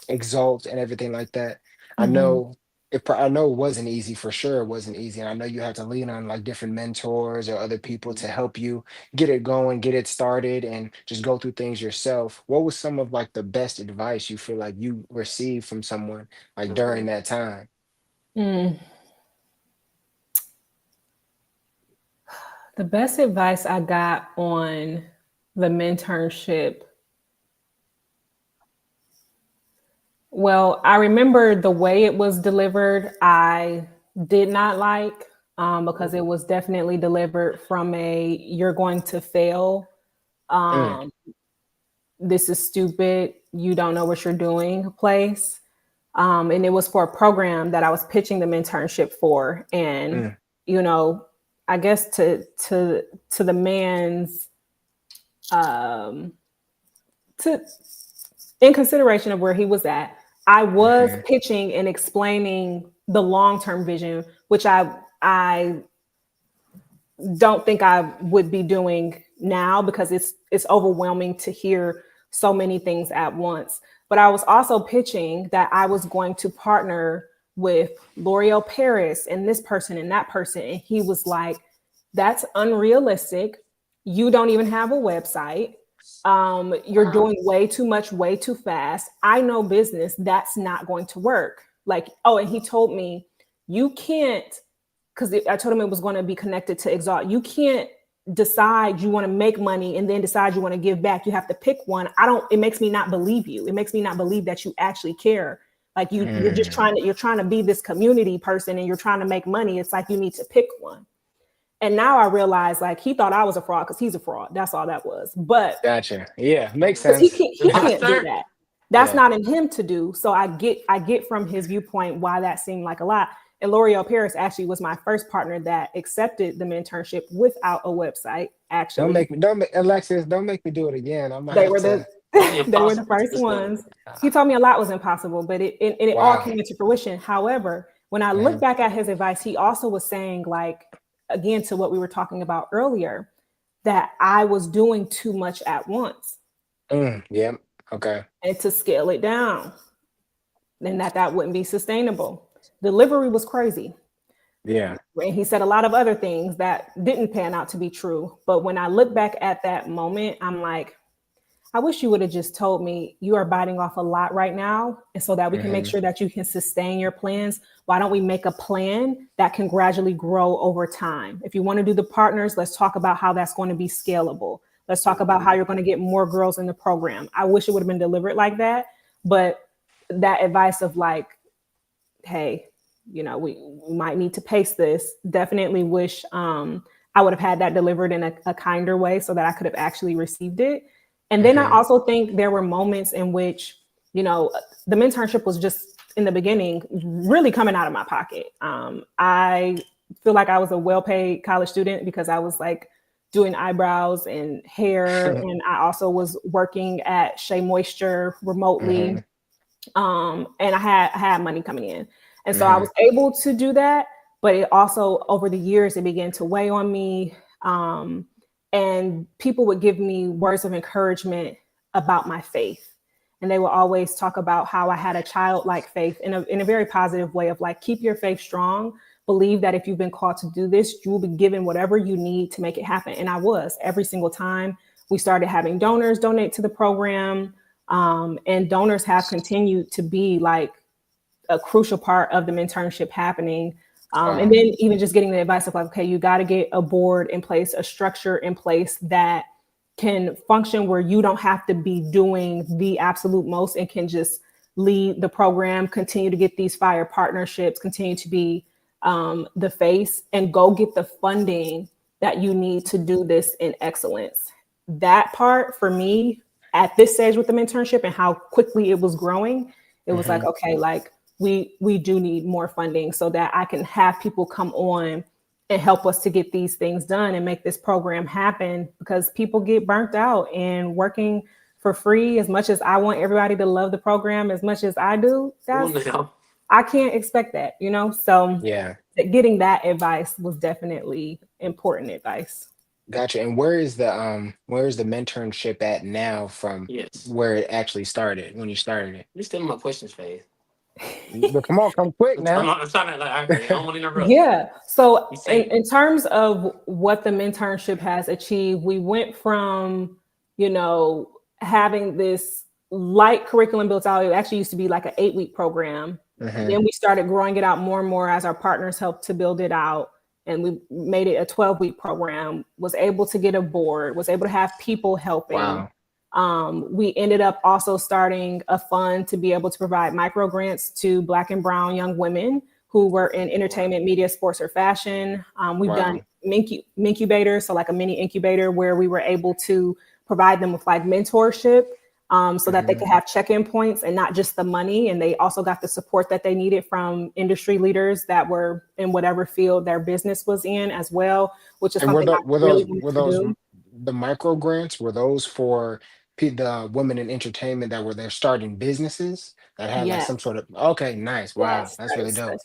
Exalt and everything like that. I know I know it wasn't easy, for sure. It wasn't easy, and I know you had to lean on like different mentors or other people to help you get it going, get it started, and just go through things yourself. What was some of like the best advice you feel like you received from someone like during that time? Mm. The best advice I got on the mentorship. Well, I remember the way it was delivered, I did not like, because it was definitely delivered from a "you're going to fail. Mm, Um, this is stupid. You don't know what you're doing" place. And it was for a program that I was pitching the internship for. And, mm, you know, I guess to the man's um, to in consideration of where he was at, I was mhm, pitching and explaining the long-term vision, which I don't think I would be doing now because it's overwhelming to hear so many things at once. But I was also pitching that I was going to partner with L'Oreal Paris and this person and that person. And he was like, "That's unrealistic. You don't even have a website. You're Wow. doing way too much, way too fast. I know business. That's not going to work." Like, oh, and he told me, "You can't," because I told him it was going to be connected to Exalt. "You can't decide you want to make money and then decide you want to give back. You have to pick one. I don't, it makes me not believe you. It makes me not believe that you actually care. Like you're just mm. you're trying to be this community person and you're trying to make money. It's like you need to pick one." And now I realize like he thought I was a fraud because he's a fraud. That's all that was. But Gotcha. Yeah, makes because sense. he can't do Imposter? that. That's Yeah. not in him to do. So I get from his viewpoint why that seemed like a lot. And L'Oreal Paris actually was my first partner that accepted the mentorship without a website. Actually, Alexis, don't make me do it again. I'm gonna they have were to. the Only they were the imposter first this time. ones. He told me a lot was impossible, but it all Wow. came into fruition. However, when I look Mhm, back at his advice, he also was saying like again to what we were talking about earlier that I was doing too much at once yep. Okay. and to scale it down and that wouldn't be sustainable. Delivery was crazy. Yeah. And he said a lot of other things that didn't pan out to be true. But when I look back at that moment, I'm like, I wish you would have just told me you are biting off a lot right now. And so that we can make Hmm. sure that you can sustain your plans. Why don't we make a plan that can gradually grow over time? If you want to do the partners, let's talk about how that's going to be scalable. Let's talk about how you're going to get more girls in the program. I wish it would have been delivered like that. But that advice of like, hey, we might need to pace this. Definitely wish I would have had that delivered in a kinder way so that I could have actually received it. And then I Hmm. also think there were moments in which, the mentorship was just in the beginning really coming out of my pocket. I feel like I was a well-paid college student because I was like doing eyebrows and hair, and I also was working at Shea Moisture remotely, Hmm. and I had money coming in, and so I Hmm. was able to do that. But it also over the years it began to weigh on me, and people would give me words of encouragement about my faith, and they would always talk about how I had a childlike faith in a very positive way of like, keep your faith strong. Believe that if you've been called to do this, you will be given whatever you need to make it happen. And I was every single time we started having donors donate to the program. And donors have continued to be like a crucial part of the mentorship happening. And Wow. then even just getting the advice of like, okay, you got to get a board in place, a structure in place that can function where you don't have to be doing the absolute most and can just lead the program, continue to get these fire partnerships, continue to be the face, and go get the funding that you need to do this in excellence. That part for me at this stage with the mentorship and how quickly it was growing, it was like, Hmm. okay, like we do need more funding so that I can have people come on and help us to get these things done and make this program happen, because people get burnt out and working for free. As much as I want everybody to love the program as much as I do, Come on now. I can't expect that. So Yeah. getting that advice was definitely important advice. Gotcha. And where is the mentorship at now from Yes. where it actually started when you started it? You're still in my questions phase. But come quick now. I'm trying to like, I don't want to interrupt. Yeah. So You say in terms of what the mentorship has achieved, we went from, having this light curriculum built out. It actually used to be like an 8-week program. Then we started growing it out more and more as our partners helped to build it out. And we made it a 12-week program, was able to get a board, was able to have people helping. Wow. We ended up also starting a fund to be able to provide micro grants to Black and Brown young women who were in entertainment, media, sports, or fashion. We've done incubators, so like a mini incubator where we were able to provide them with like mentorship so that they could have check-in points and not just the money. And they also got the support that they needed from industry leaders that were in whatever field their business was in as well, which is something I really wanted to do. The micro grants, were those for the women in entertainment that were there starting businesses that had like Yes. some sort of, okay, nice. Wow. Yes. That's really dope.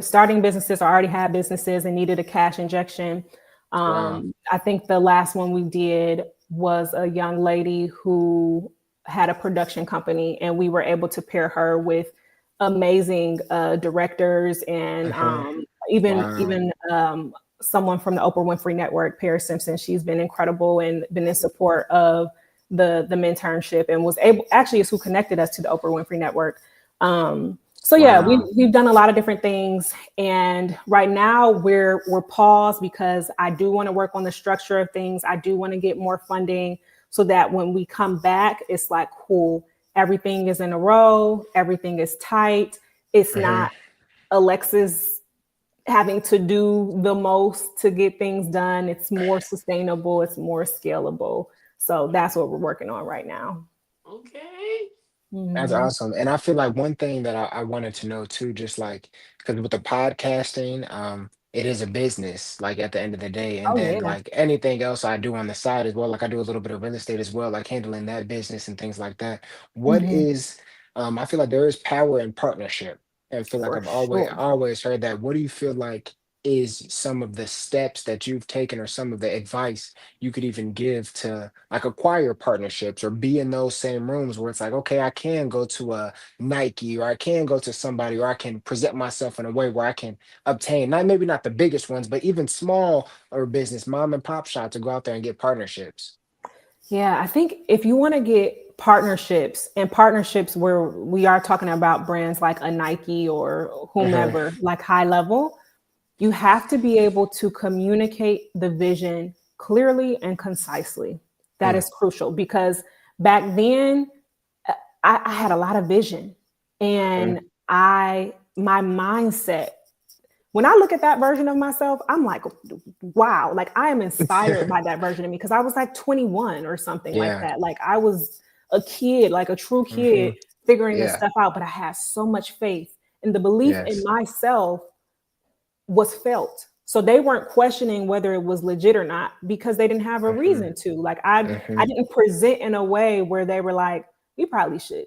Starting businesses or already had businesses and needed a cash injection. Wow. I think the last one we did was a young lady who had a production company, and we were able to pair her with amazing directors and even someone from the Oprah Winfrey Network, Paris Simpson. She's been incredible and been in support of the mentorship, and was able, actually is who connected us to the Oprah Winfrey Network. So yeah, we've done a lot of different things, and right now we're paused because I do want to work on the structure of things. I do want to get more funding so that when we come back, it's like, cool, everything is in a row, everything is tight. It's not Alexis having to do the most to get things done. It's more sustainable, it's more scalable. So that's what we're working on right now. Okay. That's awesome. And I feel like one thing that I wanted to know too, just like, because with the podcasting, it is a business, like at the end of the day. And Oh then yeah. like anything else I do on the side as well, like I do a little bit of real estate as well, like handling that business and things like that. What is, I feel like there is power in partnership. I feel like For I've always sure. always heard that. What do you feel like is some of the steps that you've taken or some of the advice you could even give to like acquire partnerships or be in those same rooms where it's like, okay, I can go to a Nike or I can go to somebody or I can present myself in a way where I can obtain not maybe not the biggest ones, but even small or business, mom and pop shop to go out there and get partnerships. Yeah, I think if you want to get partnerships and partnerships where we are talking about brands like a Nike or whomever, like high level, you have to be able to communicate the vision clearly and concisely. That is crucial because back then I had a lot of vision and my mindset, when I look at that version of myself, I'm like, wow, like I am inspired by that version of me because I was like 21 or something like that. Like I was a kid, like a true kid figuring this stuff out, but I had so much faith and the belief in myself was felt. So they weren't questioning whether it was legit or not because they didn't have a reason to. Like I didn't present in a way where they were like, we probably should,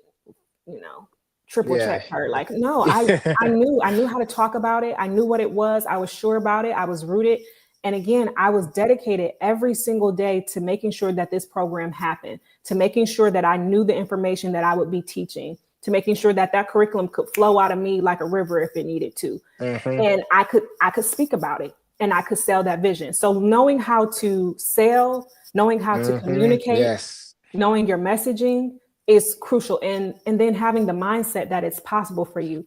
triple check her. Like, no, I knew how to talk about it. I knew what it was. I was sure about it. I was rooted. And again, I was dedicated every single day to making sure that this program happened, to making sure that I knew the information that I would be teaching, to making sure that that curriculum could flow out of me like a river if it needed to. And I could speak about it and I could sell that vision. So knowing how to sell, knowing how to communicate, knowing your messaging is crucial. And then having the mindset that it's possible for you.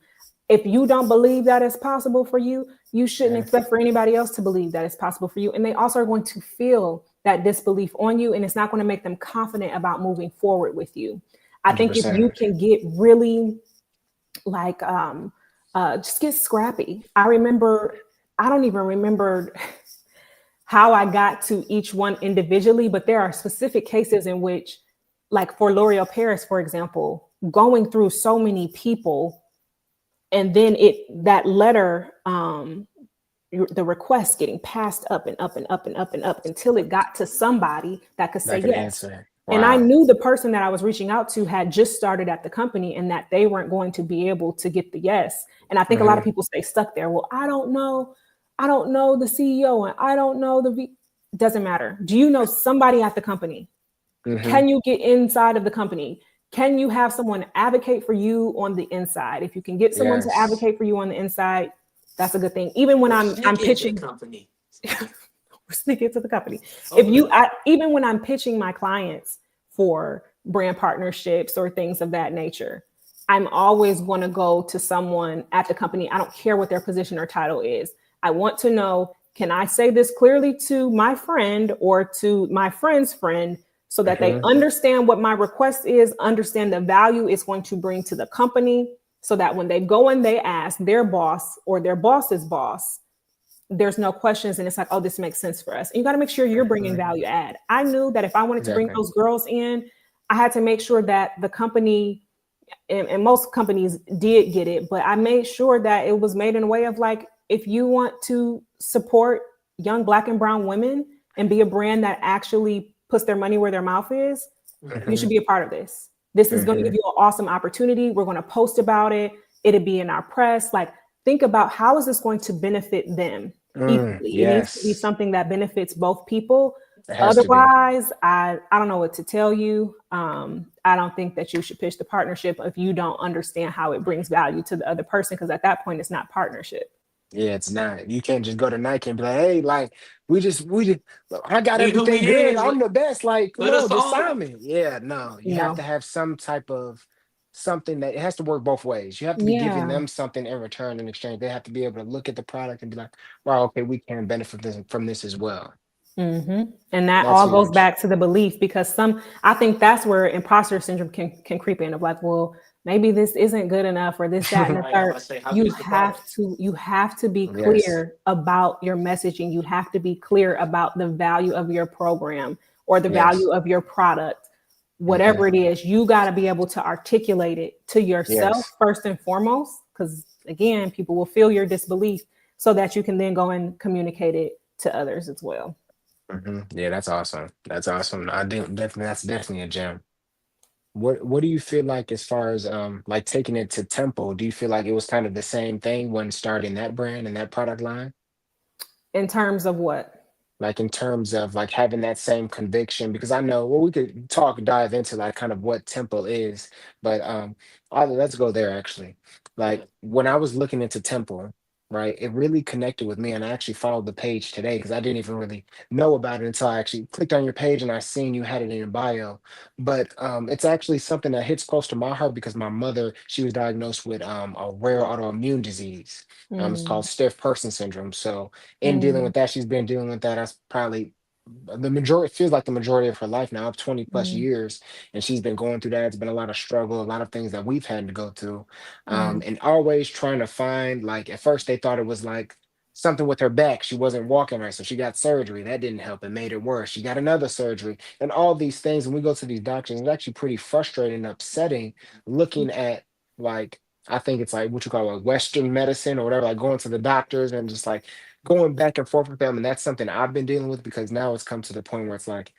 If you don't believe that it's possible for you, you shouldn't expect for anybody else to believe that it's possible for you. And they also are going to feel that disbelief on you, and it's not going to make them confident about moving forward with you. I think 100%. if you can get really like, just get scrappy. I don't even remember how I got to each one individually, but there are specific cases in which, like for L'Oreal Paris, for example, going through so many people, and then that letter, the request getting passed up and up and up and up and up until it got to somebody that could say yes. Wow. And I knew the person that I was reaching out to had just started at the company and that they weren't going to be able to get the yes. And I think a lot of people stay stuck there. Well, I don't know the CEO and I don't know doesn't matter. Do you know somebody at the company? Can you get inside of the company? can you have someone advocate for you on the inside? If you can get someone to Yes. advocate for you on the inside, that's a good thing. Even when I'm Sneak into the pitching, company. sneak into the company. Oh, If you, even when I'm pitching my clients for brand partnerships or things of that nature, I'm always going to go to someone at the company. I don't care what their position or title is. I want to know, can I say this clearly to my friend or to my friend's friend so that they understand what my request is, understand the value it's going to bring to the company, so that when they go and they ask their boss or their boss's boss, there's no questions and it's like, oh, this makes sense for us. And you got to make sure you're bringing value add. I knew that if I wanted to bring those girls in, I had to make sure that the company, and most companies did get it, but I made sure that it was made in a way of like, if you want to support young Black and brown women and be a brand that actually puts their money where their mouth is, you should be a part of this. This is going to give you an awesome opportunity. We're going to post about it. It'll be in our press. Like, think about how is this going to benefit them equally. It needs to be something that benefits both people. Otherwise, I don't know what to tell you. I don't think that you should pitch the partnership if you don't understand how it brings value to the other person, because at that point, it's not partnership. Yeah, it's not. You can't just go to Nike and be like, hey, like, we just, I got See who everything we good. is. I'm the best. Like, Let no, us just on. sign me. Yeah, no. You have to have some type of something that it has to work both ways. You have to be giving them something in return in exchange. They have to be able to look at the product and be like, wow, okay, we can benefit from this as well. And that That's all goes huge. back to the belief, because I think that's where imposter syndrome can creep in, of like, well, maybe this isn't good enough, or this, that, and the third. You have to be clear about your messaging. You have to be clear about the value of your program or the value of your product, whatever it is. You got to be able to articulate it to yourself first and foremost, because again, people will feel your disbelief, so that you can then go and communicate it to others as well. Yeah, that's awesome. That's awesome. I think definitely that's definitely a gem. What do you feel like as far as like taking it to Temple? Do you feel like it was kind of the same thing when starting that brand and that product line? In terms of what? Like in terms of like having that same conviction, because I know, well, we could dive into like kind of what Temple is, but let's go there actually. Like when I was looking into Temple, right, it really connected with me, and I actually followed the page today because I didn't even really know about it until I actually clicked on your page and I seen you had it in your bio. But it's actually something that hits close to my heart because my mother, she was diagnosed with a rare autoimmune disease. It's called stiff person syndrome. So in dealing with that, she's been dealing with that. That's probably the majority, feels like the majority of her life now, of 20 plus years. And she's been going through that. It's been a lot of struggle, a lot of things that we've had to go through. And always trying to find, like, at first they thought it was like something with her back. She wasn't walking right. So she got surgery. That didn't help. It made it worse. She got another surgery and all these things. And we go to these doctors, it's actually pretty frustrating and upsetting looking at, like, I think it's like what you call a Western medicine or whatever, like going to the doctors and just like going back and forth with them. And that's something I've been dealing with because now it's come to the point where it's like,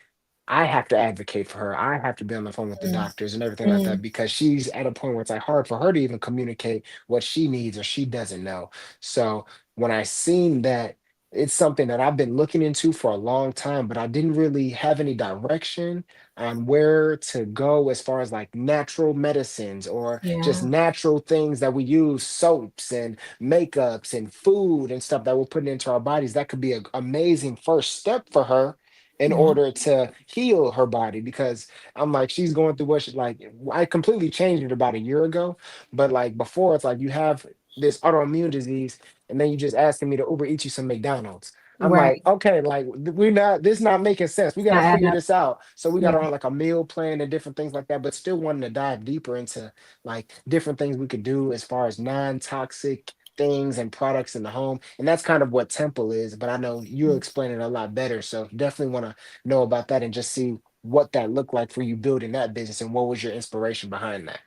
I have to advocate for her. I have to be on the phone with the doctors and everything like that because she's at a point where it's like hard for her to even communicate what she needs or she doesn't know. So when I seen that, it's something that I've been looking into for a long time, but I didn't really have any direction on where to go as far as like natural medicines or just natural things that we use, soaps and makeups and food and stuff that we're putting into our bodies. That could be an amazing first step for her in order to heal her body because I'm like, she's going through what she like. I completely changed it about a year ago, but like before, it's like you have this autoimmune disease, and then you just asking me to Uber eat you some McDonald's. I'm like, okay, like this not making sense. We got to figure this out. So we got on like a meal plan and different things like that, but still wanting to dive deeper into like different things we could do as far as non-toxic things and products in the home. And that's kind of what Temple is, but I know you'll explain it a lot better. So definitely want to know about that and just see what that looked like for you building that business and what was your inspiration behind that.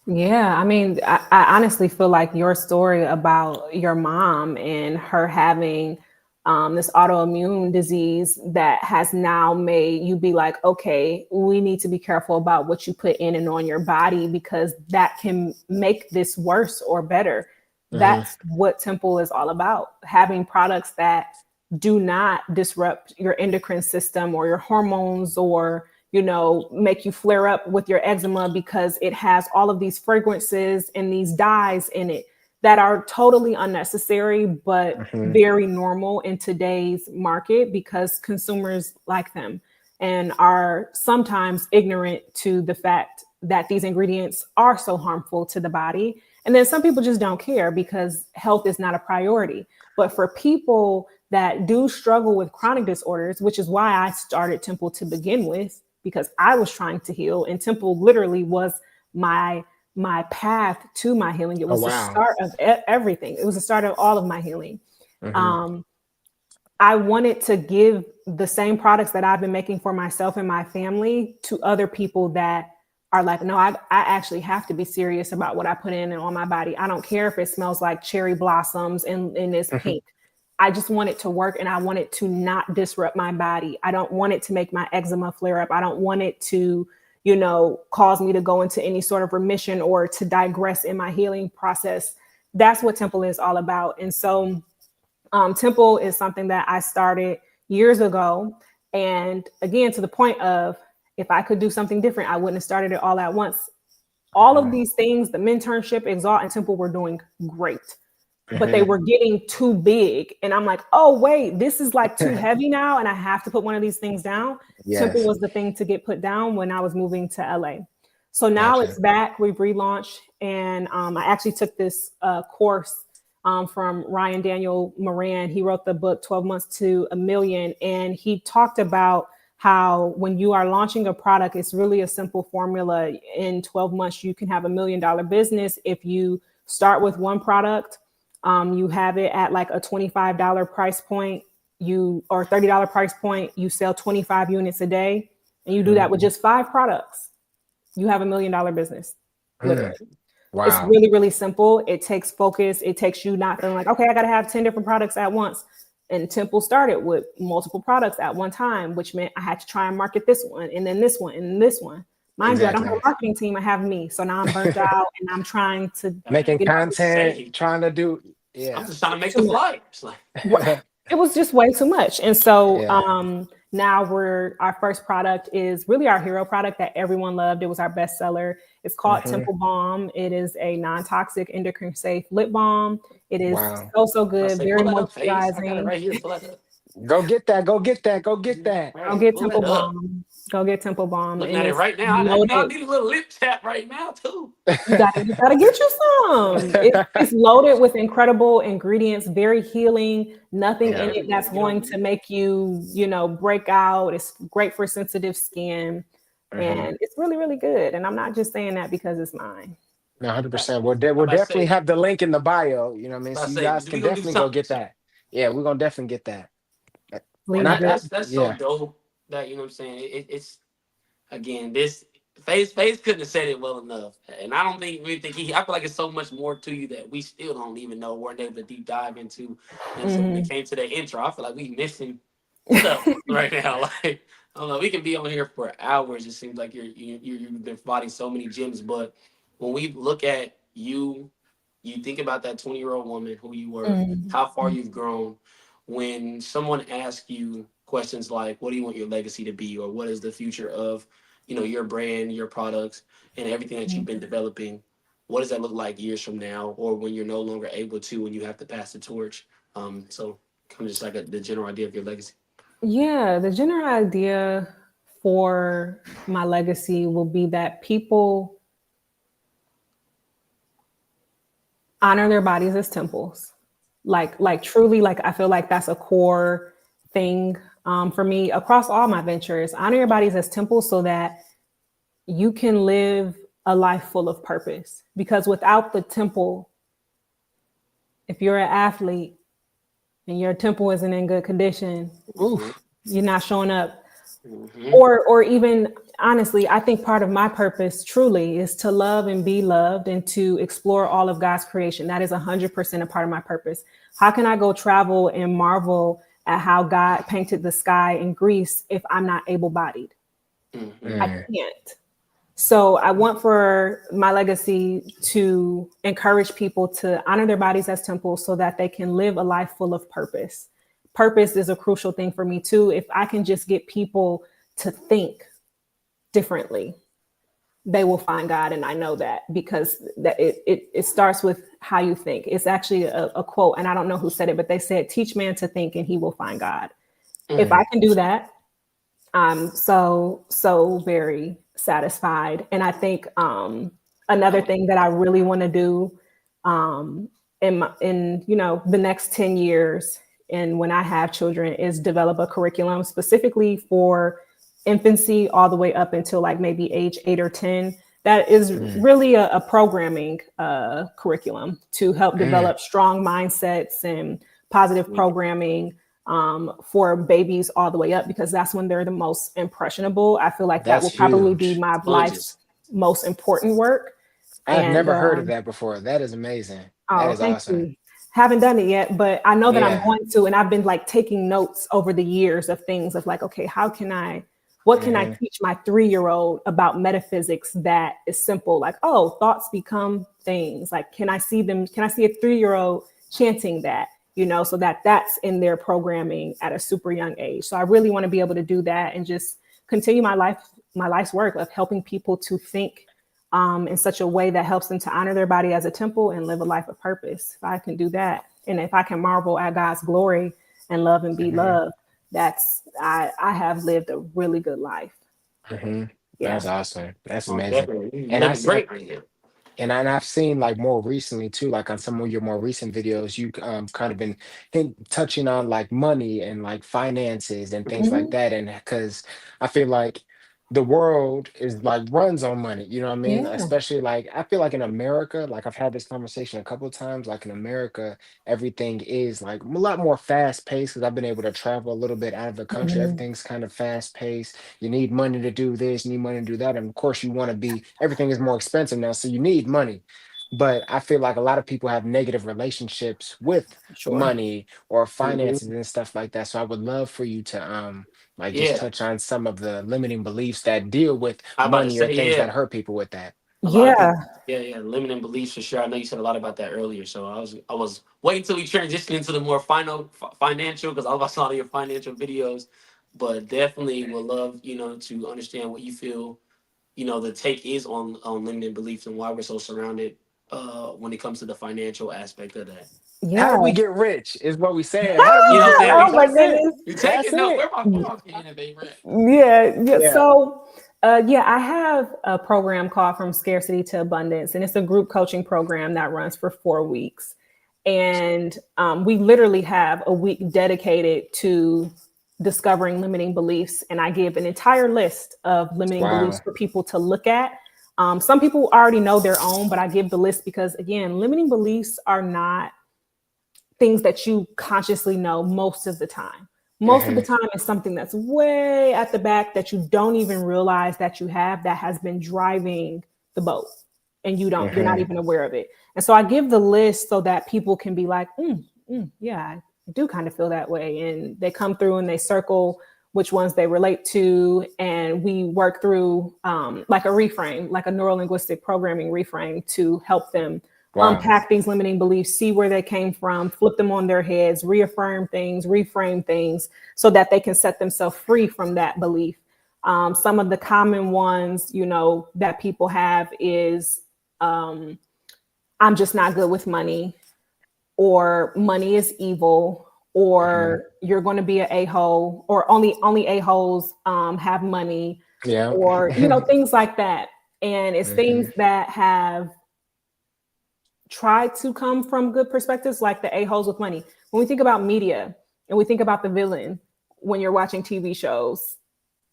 Yeah, I mean, I honestly feel like your story about your mom and her having this autoimmune disease that has now made you be like, okay, we need to be careful about what you put in and on your body because that can make this worse or better. That's what Temple is all about, having products that do not disrupt your endocrine system or your hormones or make you flare up with your eczema because it has all of these fragrances and these dyes in it that are totally unnecessary, but very normal in today's market because consumers like them and are sometimes ignorant to the fact that these ingredients are so harmful to the body. And then some people just don't care because health is not a priority. But for people that do struggle with chronic disorders, which is why I started Temple to begin with, because I was trying to heal, and Temple literally was my path to my healing. It was the start of everything. It was the start of all of my healing. I wanted to give the same products that I've been making for myself and my family to other people that are like, no, I actually have to be serious about what I put in and on my body. I don't care if it smells like cherry blossoms and it's pink. I just want it to work, and I want it to not disrupt my body. I don't want it to make my eczema flare up. I don't want it to, cause me to go into any sort of remission or to digress in my healing process. That's what Temple is all about. And so Temple is something that I started years ago. And again, to the point of, if I could do something different, I wouldn't have started it all at once. All of these things, the Mentorship, Exalt, and Temple were doing great, but they were getting too big. And I'm like, oh, wait, this is like too heavy now. And I have to put one of these things down. Yes. Temple was the thing to get put down when I was moving to LA. So now it's back. We've relaunched. And I actually took this course from Ryan Daniel Moran. He wrote the book 12 Months to a Million. And he talked about how when you are launching a product, it's really a simple formula. In 12 months, you can have $1 million business. If you start with one product, you have it at like a $25 price point, or $30 price point, you sell 25 units a day, and you do that with just 5 products, you have $1 million business. Literally. Wow. It's really, really simple. It takes focus. It takes you not feeling like, okay, I got to have 10 different products at once. And Temple started with multiple products at one time, which meant I had to try and market this one, and then this one, and this one. Mind you, I don't have a marketing team. I have me. So now I'm burnt out, and I'm trying to making content, trying to do. I'm just trying to make the flyers. It was just way too much. And so now our first product is really our hero product that everyone loved. It was our bestseller. It's called Temple Balm. It is a non-toxic, endocrine safe lip balm. It is so good, very moisturizing. Right here, go get that. Go get that. Go get Temple Balm. Go get Temple Balm. Looking at it right now. I need a little lip tap right now too. You gotta get you some. It's loaded with incredible ingredients, very healing. Nothing in it that's going to make you, break out. It's great for sensitive skin, and it's really, really good. And I'm not just saying that because it's mine. No, 100%. We'll definitely have the link in the bio. You know what I mean? So you guys can definitely go get that. Yeah, we're gonna definitely get that. That's so dope. That, you know what I'm saying? It's again, this Phaz couldn't have said it well enough. And I don't think I feel like it's so much more to you that we still don't even know, weren't able to deep dive into. And so when it came to the intro, I feel like we missing stuff right now. Like, I don't know, we can be on here for hours. It seems like you've been providing so many gems. But when we look at you think about that 20-year-old woman who you were, how far you've grown. When someone asks you questions like, what do you want your legacy to be? Or what is the future of, your brand, your products, and everything that you've been developing? What does that look like years from now, or when you're no longer able to, when you have to pass the torch? So kind of just like the general idea of your legacy. Yeah, the general idea for my legacy will be that people honor their bodies as temples. Like truly, I feel like that's a core thing for me across all my ventures. Honor your bodies as temples so that you can live a life full of purpose. Because without the temple, if you're an athlete and your temple isn't in good condition, you're not showing up. Or even honestly, I think part of my purpose truly is to love and be loved and to explore all of God's creation. That is 100% a part of my purpose. How can I go travel and marvel at how God painted the sky in Greece if I'm not able-bodied? I can't. So I want for my legacy to encourage people to honor their bodies as temples so that they can live a life full of purpose. Purpose is a crucial thing for me too. If I can just get people to think differently, they will find God. And I know that because it starts with how you think. It's actually a quote, and I don't know who said it, but they said, teach man to think and he will find God. If I can do that, I'm so very satisfied. And I think another thing that I really want to do in the next 10 years, and when I have children, is develop a curriculum specifically for infancy all the way up until like maybe age 8 or 10. That is really a programming curriculum to help develop strong mindsets and positive programming for babies all the way up, because that's when they're the most impressionable. I feel like that will probably be my life's most important work. I've never heard of that before. That is amazing. That is awesome. You. Haven't done it yet, but I know that I'm going to, and I've been like taking notes over the years of things of like, okay, what can I teach my 3-year-old about metaphysics that is simple? Like, oh, thoughts become things. Like, can I see a 3-year-old chanting that, so that's in their programming at a super young age. So I really want to be able to do that and just continue my life's work of helping people to think in such a way that helps them to honor their body as a temple and live a life of purpose. If I can do that, and if I can marvel at God's glory and love and be loved, I have lived a really good life. That's awesome. That's amazing. And I've seen like more recently too, like on some of your more recent videos, you kind of been touching on like money and like finances and things like that. And because I feel like the world is like runs on money, you know what I mean? Especially like I feel like in America, like I've had this conversation a couple of times, like in America, everything is like a lot more fast paced because I've been able to travel a little bit out of the country. Everything's kind of fast paced. You need money to do this, you need money to do that. And of course you want to be, everything is more expensive now. So you need money. But I feel like a lot of people have negative relationships with money or finances and stuff like that. So I would love for you to just touch on some of the limiting beliefs that deal with money or things that hurt people with that. Limiting beliefs for sure. I know you said a lot about that earlier, so I was waiting till we transition into the more financial, because I saw all your financial videos, but definitely would love to understand what you feel the take is on limiting beliefs and why we're so surrounded when it comes to the financial aspect of that. How do we get rich is what we say. How do we get rich? Oh my goodness. You take it. No, where my favorite? Yeah. So I have a program called From Scarcity to Abundance, and it's a group coaching program that runs for 4 weeks. And we literally have a week dedicated to discovering limiting beliefs. And I give an entire list of limiting beliefs for people to look at. Some people already know their own, but I give the list because, again, limiting beliefs are not things that you consciously know most of the time. Most of the time it's something that's way at the back that you don't even realize that you have, that has been driving the boat, and you're not even aware of it. And so I give the list so that people can be like, I do kind of feel that way. And they come through and they circle which ones they relate to. And we work through like a reframe, like a neuro-linguistic programming reframe to help them unpack these limiting beliefs, see where they came from, flip them on their heads, reaffirm things, reframe things so that they can set themselves free from that belief. Some of the common ones, that people have is I'm just not good with money, or money is evil, or you're going to be an a-hole, or only a-holes have money, or things like that. And it's things that have tried to come from good perspectives, like the a-holes with money. When we think about media and we think about the villain, when you're watching TV shows,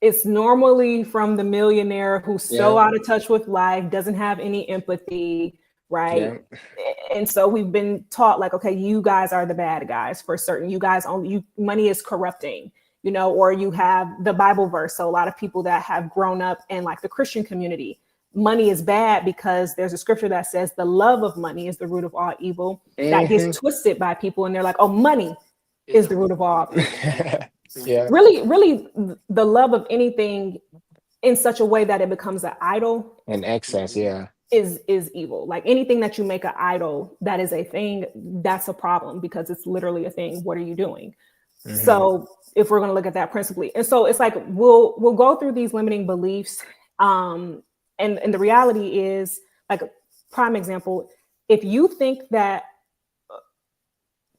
it's normally from the millionaire who's so out of touch with life, doesn't have any empathy, right? And so we've been taught like, okay, you guys are the bad guys for certain. You guys money is corrupting, or you have the Bible verse. So a lot of people that have grown up in like the Christian community, money is bad because there's a scripture that says the love of money is the root of all evil. That gets twisted by people, and they're like, oh, money is the root of all evil. Really the love of anything in such a way that it becomes an idol in excess is evil. Like anything that you make an idol, that is a thing, that's a problem, because it's literally a thing. What are you doing? So if we're going to look at that principally, and so it's like we'll go through these limiting beliefs, And the reality is, like, prime example, if you think that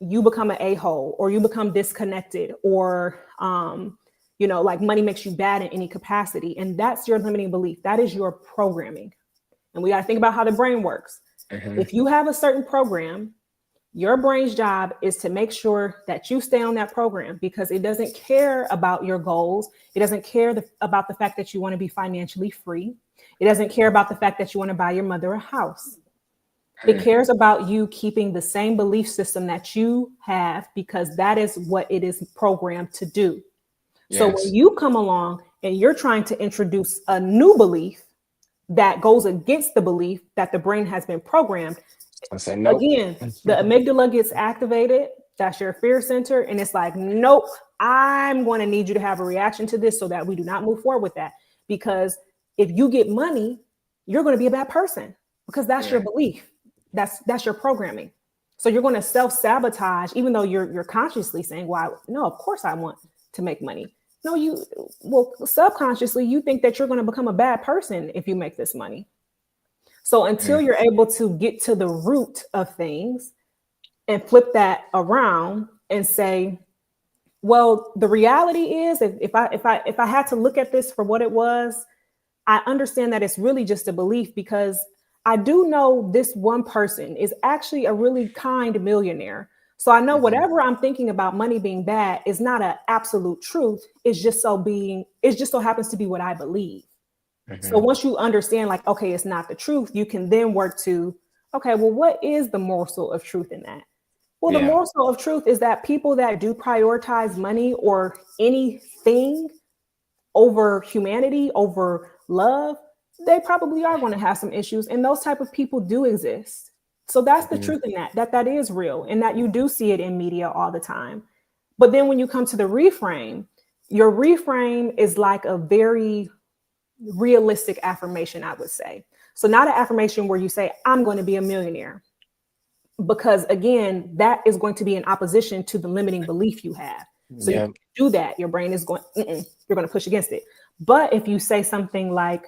you become an a-hole or you become disconnected or like money makes you bad in any capacity, and that's your limiting belief, that is your programming. And we got to think about how the brain works. If you have a certain program, your brain's job is to make sure that you stay on that program, because it doesn't care about your goals. It doesn't care about the fact that you want to be financially free. It doesn't care about the fact that you want to buy your mother a house. It cares about you keeping the same belief system that you have, because that is what it is programmed to do. Yes. So when you come along and you're trying to introduce a new belief that goes against the belief that the brain has been programmed, nope. Again, the amygdala gets activated. That's your fear center. And it's like, nope, I'm going to need you to have a reaction to this so that we do not move forward with that. Because if you get money, you're going to be a bad person, because that's your belief. That's your programming. So you're going to self-sabotage, even though you're consciously saying, well, no, of course I want to make money. No, subconsciously, you think that you're going to become a bad person if you make this money. So until you're able to get to the root of things and flip that around and say, well, the reality is, if I had to look at this for what it was, I understand that it's really just a belief, because I do know this one person is actually a really kind millionaire. So I know whatever I'm thinking about money being bad is not an absolute truth. It just so happens to be what I believe. So once you understand, like, okay, it's not the truth, you can then work to, okay, well, what is the morsel of truth in that? Well, the morsel of truth is that people that do prioritize money or anything over humanity, over love, they probably are going to have some issues. And those type of people do exist. So that's the truth in that is real, and that you do see it in media all the time. But then when you come to the reframe, your reframe is like a very realistic affirmation, I would say. So not an affirmation where you say, I'm going to be a millionaire, because again, that is going to be in opposition to the limiting belief you have. So you do that, your brain is going, you're going to push against it. But if you say something like,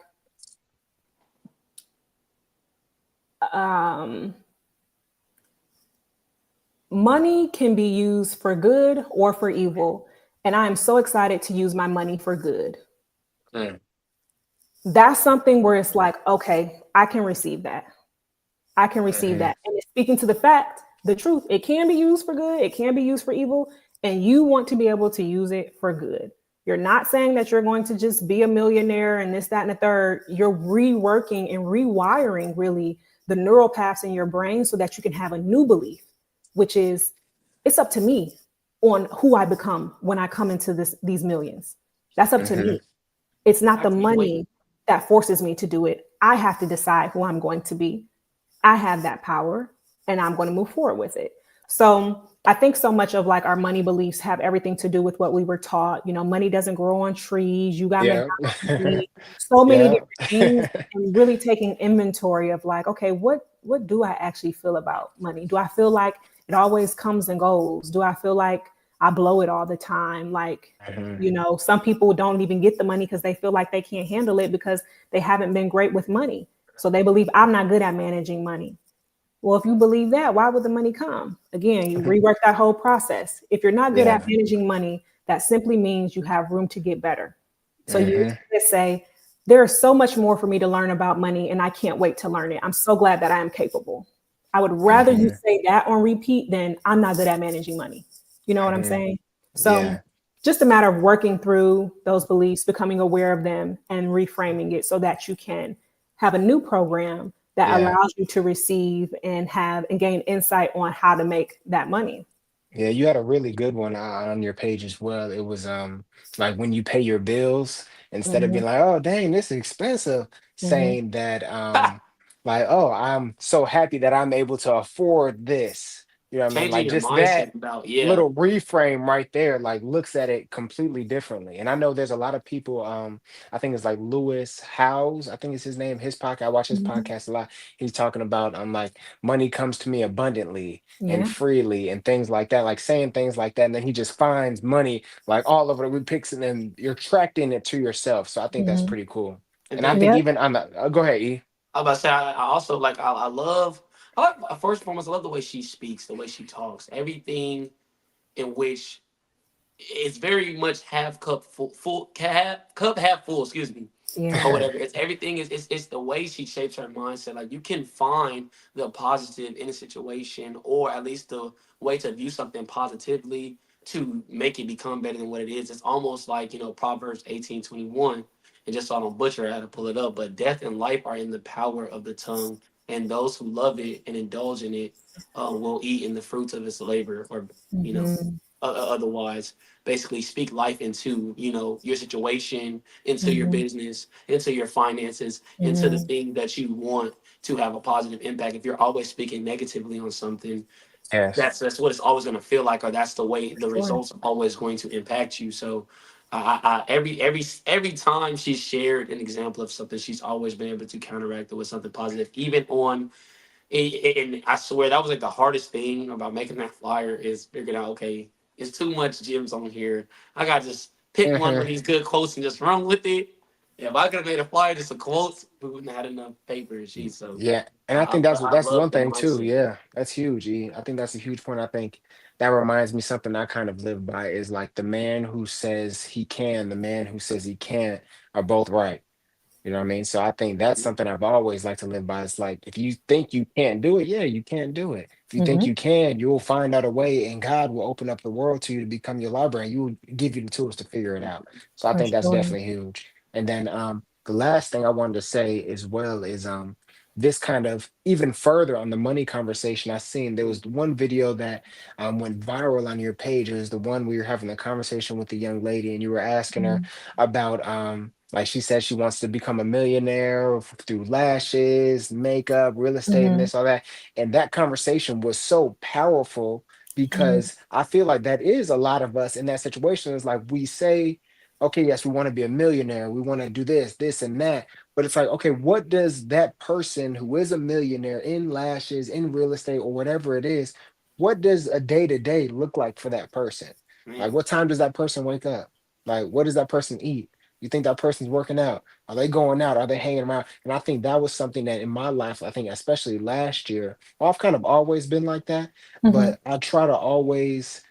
money can be used for good or for evil, and I am so excited to use my money for good. That's something where it's like, okay, I can receive that. I can receive that. And it's speaking to the truth. It can be used for good. It can be used for evil. And you want to be able to use it for good. You're not saying that you're going to just be a millionaire and this, that, and the third. You're reworking and rewiring really the neural paths in your brain so that you can have a new belief, which is, it's up to me on who I become when I come into these millions. That's up to me. It's not the money that forces me to do it. I have to decide who I'm going to be. I have that power, and I'm going to move forward with it. So I think so much of like our money beliefs have everything to do with what we were taught. You know, money doesn't grow on trees. You got so many different things, and really taking inventory of like, okay, what do I actually feel about money? Do I feel like it always comes and goes? Do I feel like I blow it all the time? Like, some people don't even get the money because they feel like they can't handle it because they haven't been great with money. So they believe I'm not good at managing money. Well, if you believe that, why would the money come? Again, you rework that whole process. If you're not good at managing money, that simply means you have room to get better. So you just say, there is so much more for me to learn about money, and I can't wait to learn it. I'm so glad that I am capable. I would rather you say that on repeat than I'm not good at managing money. You know what I'm saying? So just a matter of working through those beliefs, becoming aware of them, and reframing it so that you can have a new program that allows you to receive and gain insight on how to make that money. Yeah, you had a really good one on your page as well. It was like when you pay your bills, instead of being like, oh dang, this is expensive, saying that like, oh, I'm so happy that I'm able to afford this. You know what I mean? Like just that little reframe right there, like looks at it completely differently. And I know there's a lot of people, I think it's like Lewis Howes, I think it's his name, his podcast. I watch his podcast a lot. He's talking about like money comes to me abundantly and freely and things like that, like saying things like that. And then he just finds money like all over the picks, and then you're attracting it to yourself. So I think that's pretty cool. And And I then think Yep. even on the go ahead, E. I was about to say, I also like, I like, first and foremost, I love the way she speaks, the way she talks, everything in which it's very much half cup cup half full, excuse me, or Yeah. whatever. It's everything it's the way she shapes her mindset. Like you can find the positive in a situation, or at least the way to view something positively to make it become better than what it is. It's almost like, Proverbs 18:21. And just so I don't butcher it, I had to pull it up. But death and life are in the power of the tongue, and those who love it and indulge in it will eat in the fruits of its labor, or you know, Mm-hmm. otherwise basically speak life into your situation, into your Mm-hmm. business, into your finances, into the Mm-hmm. thing that you want to have a positive impact. If you're always speaking negatively on something, Yes. that's what it's always going to feel like, or that's the way the Sure. results are always going to impact you. So every time she's shared an example of something, she's always been able to counteract it with something positive, even on. And I swear that was like the hardest thing about making that flyer is figuring out, okay, it's too much gems on here. I got to just pick one of Mhm. these good quotes and just run with it. If I could have made a flyer just of quotes, we wouldn't have had enough paper and sheets. So Yeah, and I I, think I, that's I that's love one the thing too. mindset. Yeah, that's huge. E. I think that's a huge point. I think that reminds me something I kind of live by is like the man who says he can, the man who says he can't are both right. You know what I mean? So I think that's something I've always liked to live by. It's like if you think you can't do it, yeah, you can't do it. If you think Mm-hmm. you can, you'll find out a way, and God will open up the world to you to become your library. And you will give you the tools to figure it out. So I For think that's sure. definitely huge. And then the last thing I wanted to say as well is this kind of even further on the money conversation I seen. There was one video that went viral on your page. It was the one where you're having a conversation with the young lady and you were asking her about like she said she wants to become a millionaire through lashes, makeup, real estate, and Mm-hmm. this, all that. And that conversation was so powerful Mm-hmm. because I feel like that is a lot of us in that situation. Is like we say, okay, yes, we want to be a millionaire, we want to do this, and that. But it's like, okay, what does that person who is a millionaire in lashes, in real estate, or whatever it is, what does a day to day look like for that person? Like, Man. what time does that person wake up? Like, what does that person eat? You think that person's working out? Are they going out? Are they hanging around? And I think that was something that in my life, I think especially last year, well, I've kind of always been like that, Mm-hmm. but I try to always,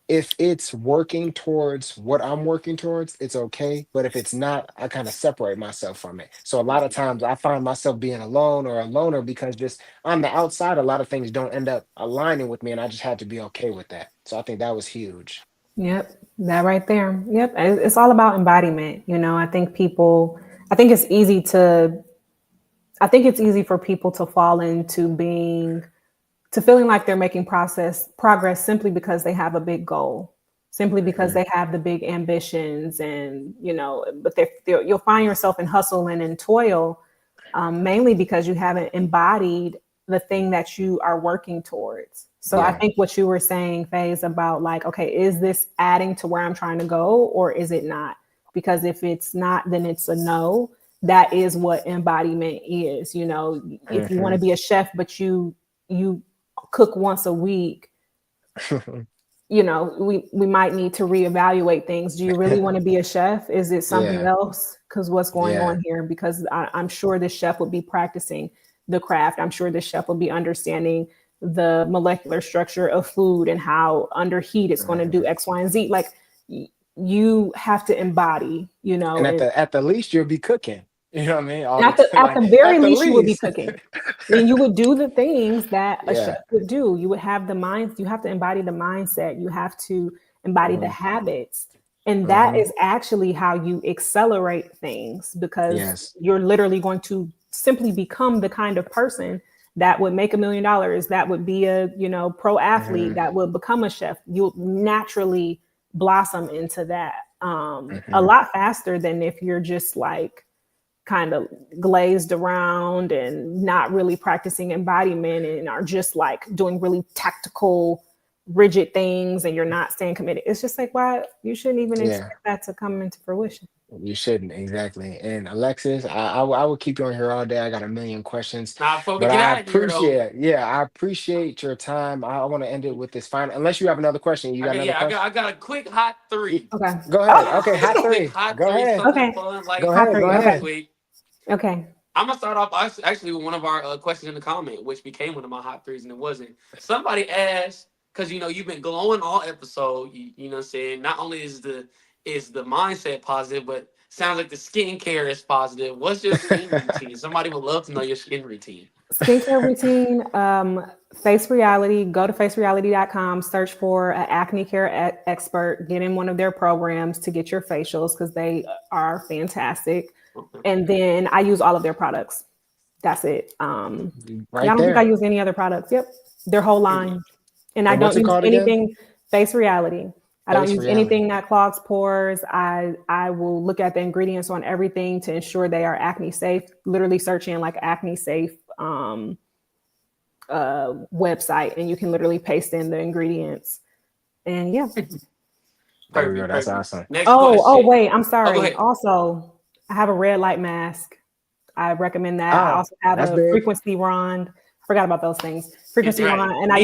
if it's working towards what I'm working towards, it's okay. But if it's not, I kind of separate myself from it. So a lot of times I find myself being alone or a loner because just on the outside, a lot of things don't end up aligning with me. And I just had to be okay with that. So I think that was huge. Yep, that right there. Yep, it's all about embodiment. I think I think it's easy to, I think it's easy for people to fall into to feeling like they're making progress simply because they have a big goal, simply because Mhm. they have the big ambitions, and but you'll find yourself in hustle and in toil, mainly because you haven't embodied the thing that you are working towards. So I Yeah. think what you were saying, Phase, about like, okay, is this adding to where I'm trying to go or is it not? Because if it's not, then it's a no. That is what embodiment is. If you want to Mhm. be a chef, but you cook once a week, we might need to reevaluate things. Do you really want to be a chef? Is it something Yeah. else? Because what's going Yeah. on here? Because I'm sure the chef would be practicing the craft. I'm sure the chef would be understanding the molecular structure of food and how under heat it's going to do Mhm. X, Y, and Z. Like you have to embody, And and at the least, you'll be cooking. You know what I mean? All the at the time, at like the very at the least, you would be least. cooking. And you would do the things that a chef Yeah. would do. You would have the mind, you have to embody the mindset, you have to embody the Hmm. habits. And that Hmm. is actually how you accelerate things, because Yes. you're literally going to simply become the kind of person that would make $1 million, that would be a, pro athlete, Hmm. that would become a chef. You'll naturally blossom into that a Hmm. lot faster than if you're just like kind of glazed around and not really practicing embodiment and are just like doing really tactical, rigid things, and you're not staying committed. It's just like, why you shouldn't even Yeah. expect that to come into fruition. You shouldn't exactly. And Alexis, I will keep you on here all day. I got a million questions, Now, before we but get I out of here, though, appreciate, yeah, I appreciate your time. I want to end it with this final. Unless you have another question, you got another question? I got a quick hot Y- three. Okay. Go ahead. Oh, Okay, Just a hot quick three. hot Go three, ahead. something okay. fun, Go light, Hot ahead. fun, Go three. real Okay. ahead. quick. Okay. I'm gonna start off actually with one of our questions in the comment, which became one of my hot threes, and it wasn't. Somebody asked, because you've been glowing all episode. You know what I'm saying? Not only is the mindset positive, but sounds like the skincare is positive. What's your skin routine? Somebody would love to know your skin routine. Skincare routine, Face Reality. Go to facereality.com, search for an acne care expert, get in one of their programs to get your facials because they are fantastic. Okay. And then I use all of their products. That's it. I don't think I use any other products. Yep. Their whole line. And I don't use anything, Face Reality. I don't use anything that clogs pores. I will look at the ingredients on everything to ensure they are acne safe. Literally search in like acne safe website, and you can literally paste in the ingredients. And yeah. Perfect. That's awesome. Next question. Oh, wait, I'm sorry. Go ahead. Also, I have a red light mask. I recommend that. I also have a frequency wand. I forgot about those things. Frequency wand, and I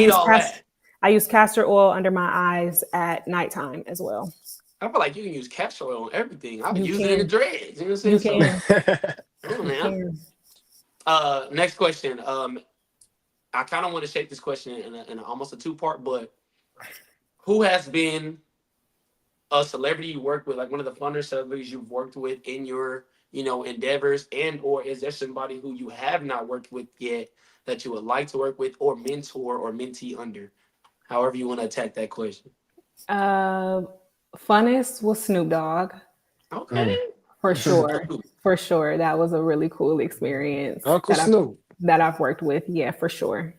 use castor oil under my eyes at nighttime as well. I feel like you can use castor oil on everything. I've been using it in the dreads. You know what I'm saying? You can. Next question. I kind of want to shape this question in almost a two-part, but who has been a celebrity you worked with, like one of the funner celebrities you've worked with in your endeavors, and or is there somebody who you have not worked with yet that you would like to work with or mentor or mentee under? However you want to attack that question. Funnest was Snoop Dogg. Okay. For sure. That was a really cool experience. Uncle Snoop. That I've worked with. Yeah, for sure.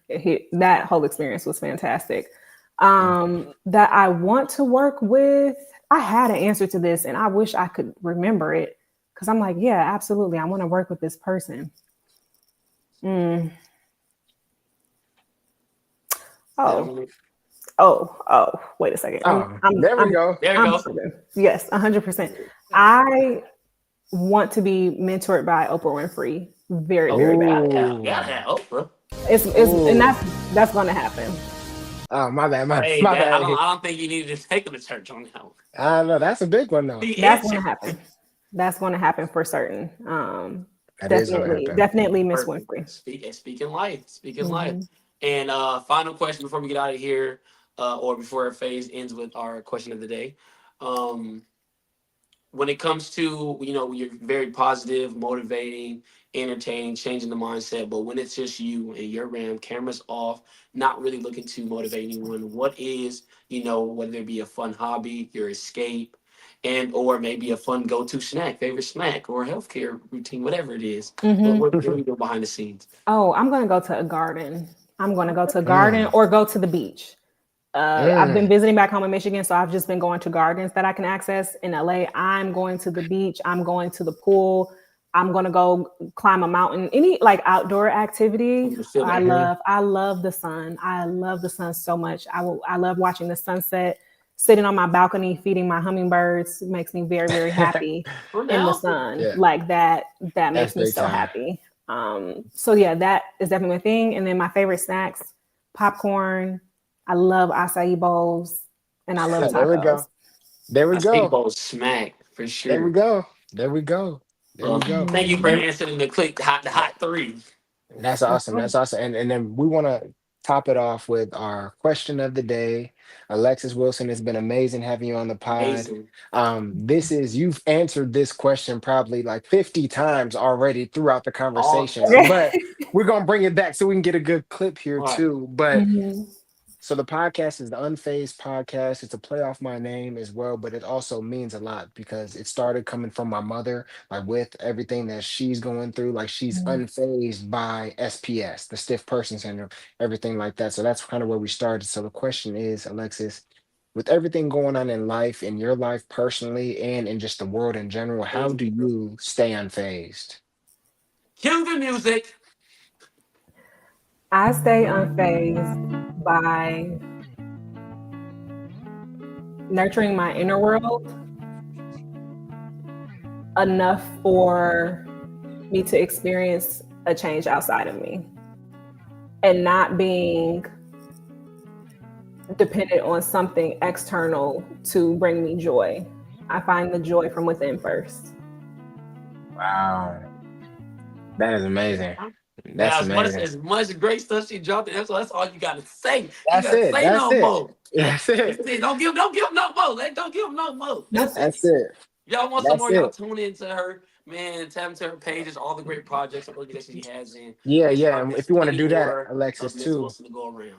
That whole experience was fantastic. That I want to work with, I had an answer to this and I wish I could remember it because I'm like, yeah, absolutely. I want to work with this person. Oh, wait a second. There we go. Yes, 100%. I want to be mentored by Oprah Winfrey. Very, very bad. Yeah, Oprah. And that's going to happen. Oh, my bad. My bad. I don't think you needed to take him to church on that one. I know that's a big one though. That's going to happen. That's going to happen for certain. Definitely Miss Winfrey. Speaking life. And final question before we get out of here, or before our phase ends with our question of the day. When it comes to, you're very positive, motivating, entertaining, changing the mindset, but when it's just you and your RAM, cameras off, not really looking to motivate anyone, what is, whether it be a fun hobby, your escape, and or maybe a fun go-to favorite snack, or healthcare routine, whatever it is. What do you do behind the scenes? Oh, I'm going to go to a garden. Or go to the beach. I've been visiting back home in Michigan, so I've just been going to gardens that I can access. In LA, I'm going to the beach. I'm going to the pool. I'm going to go climb a mountain. Any like outdoor activity. I love the sun. I love the sun so much. I love watching the sunset. Sitting on my balcony, feeding my hummingbirds makes me very, very happy in the sun. Yeah. Like that makes me so happy. So yeah, that is definitely my thing. And then my favorite snacks, popcorn. I love acai bowls, and I love tacos. There we go. Acai bowls smack for sure. There we go. Thank you for answering the hot three. That's awesome. And then we want to top it off with our question of the day. Alexis Wilson, it's been amazing having you on the pod. You've answered this question probably like 50 times already throughout the conversation, but we're going to bring it back so we can get a good clip here too. But so the podcast is the Unphazed Podcast. It's a play off my name as well, but it also means a lot because it started coming from my mother, like with everything that she's going through, like she's unfazed by SPS, the stiff person syndrome, everything like that. So that's kind of where we started. So the question is, Alexis, with everything going on in life, in your life personally, and in just the world in general, how do you stay unfazed? Cue the music. I stay unfazed by nurturing my inner world enough for me to experience a change outside of me and not being dependent on something external to bring me joy. I find the joy from within first. Wow. That is amazing. Now, That's as much amazing. as much great stuff she dropped, that's all you gotta say. You That's gotta it. say That's no it. more. That's That's it. it. Don't give him no more. Don't give him no more. That's That's it. That's it. Y'all want some That's more? Y'all it. tune into her, man. Tap into her pages, all the great projects and organizations she has in. Yeah, There's, yeah. And there's if you want to plenty do that, more Alexis, of Miss too. Wilson to go around.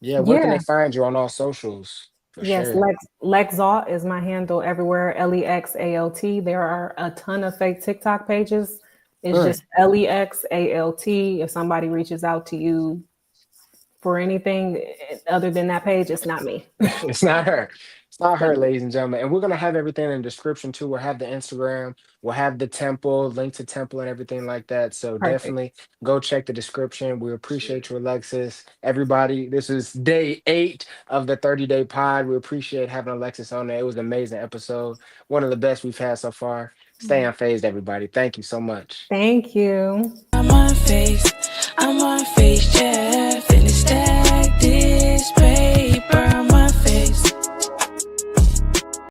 Yeah, where can yeah. they find you on all socials? For Yes, sure. Lexalt is my handle everywhere. Lexalt. There are a ton of fake TikTok pages. It's Mm. just Lexalt. If somebody reaches out to you for anything other than that page, it's not me. It's not her. It's not her, So, ladies and gentlemen. And we're gonna have everything in the description too. We'll have the Instagram, we'll have the temple, link to temple and everything like that. So perfect. definitely go check the description. We Shit. appreciate you, Alexis. Everybody, this is day 8 of the 30-day pod. We appreciate having Alexis on there. It was an amazing episode. One of the best we've had so far. Stay unfazed, everybody. Thank you so much. Thank you. I'm unfazed, yeah.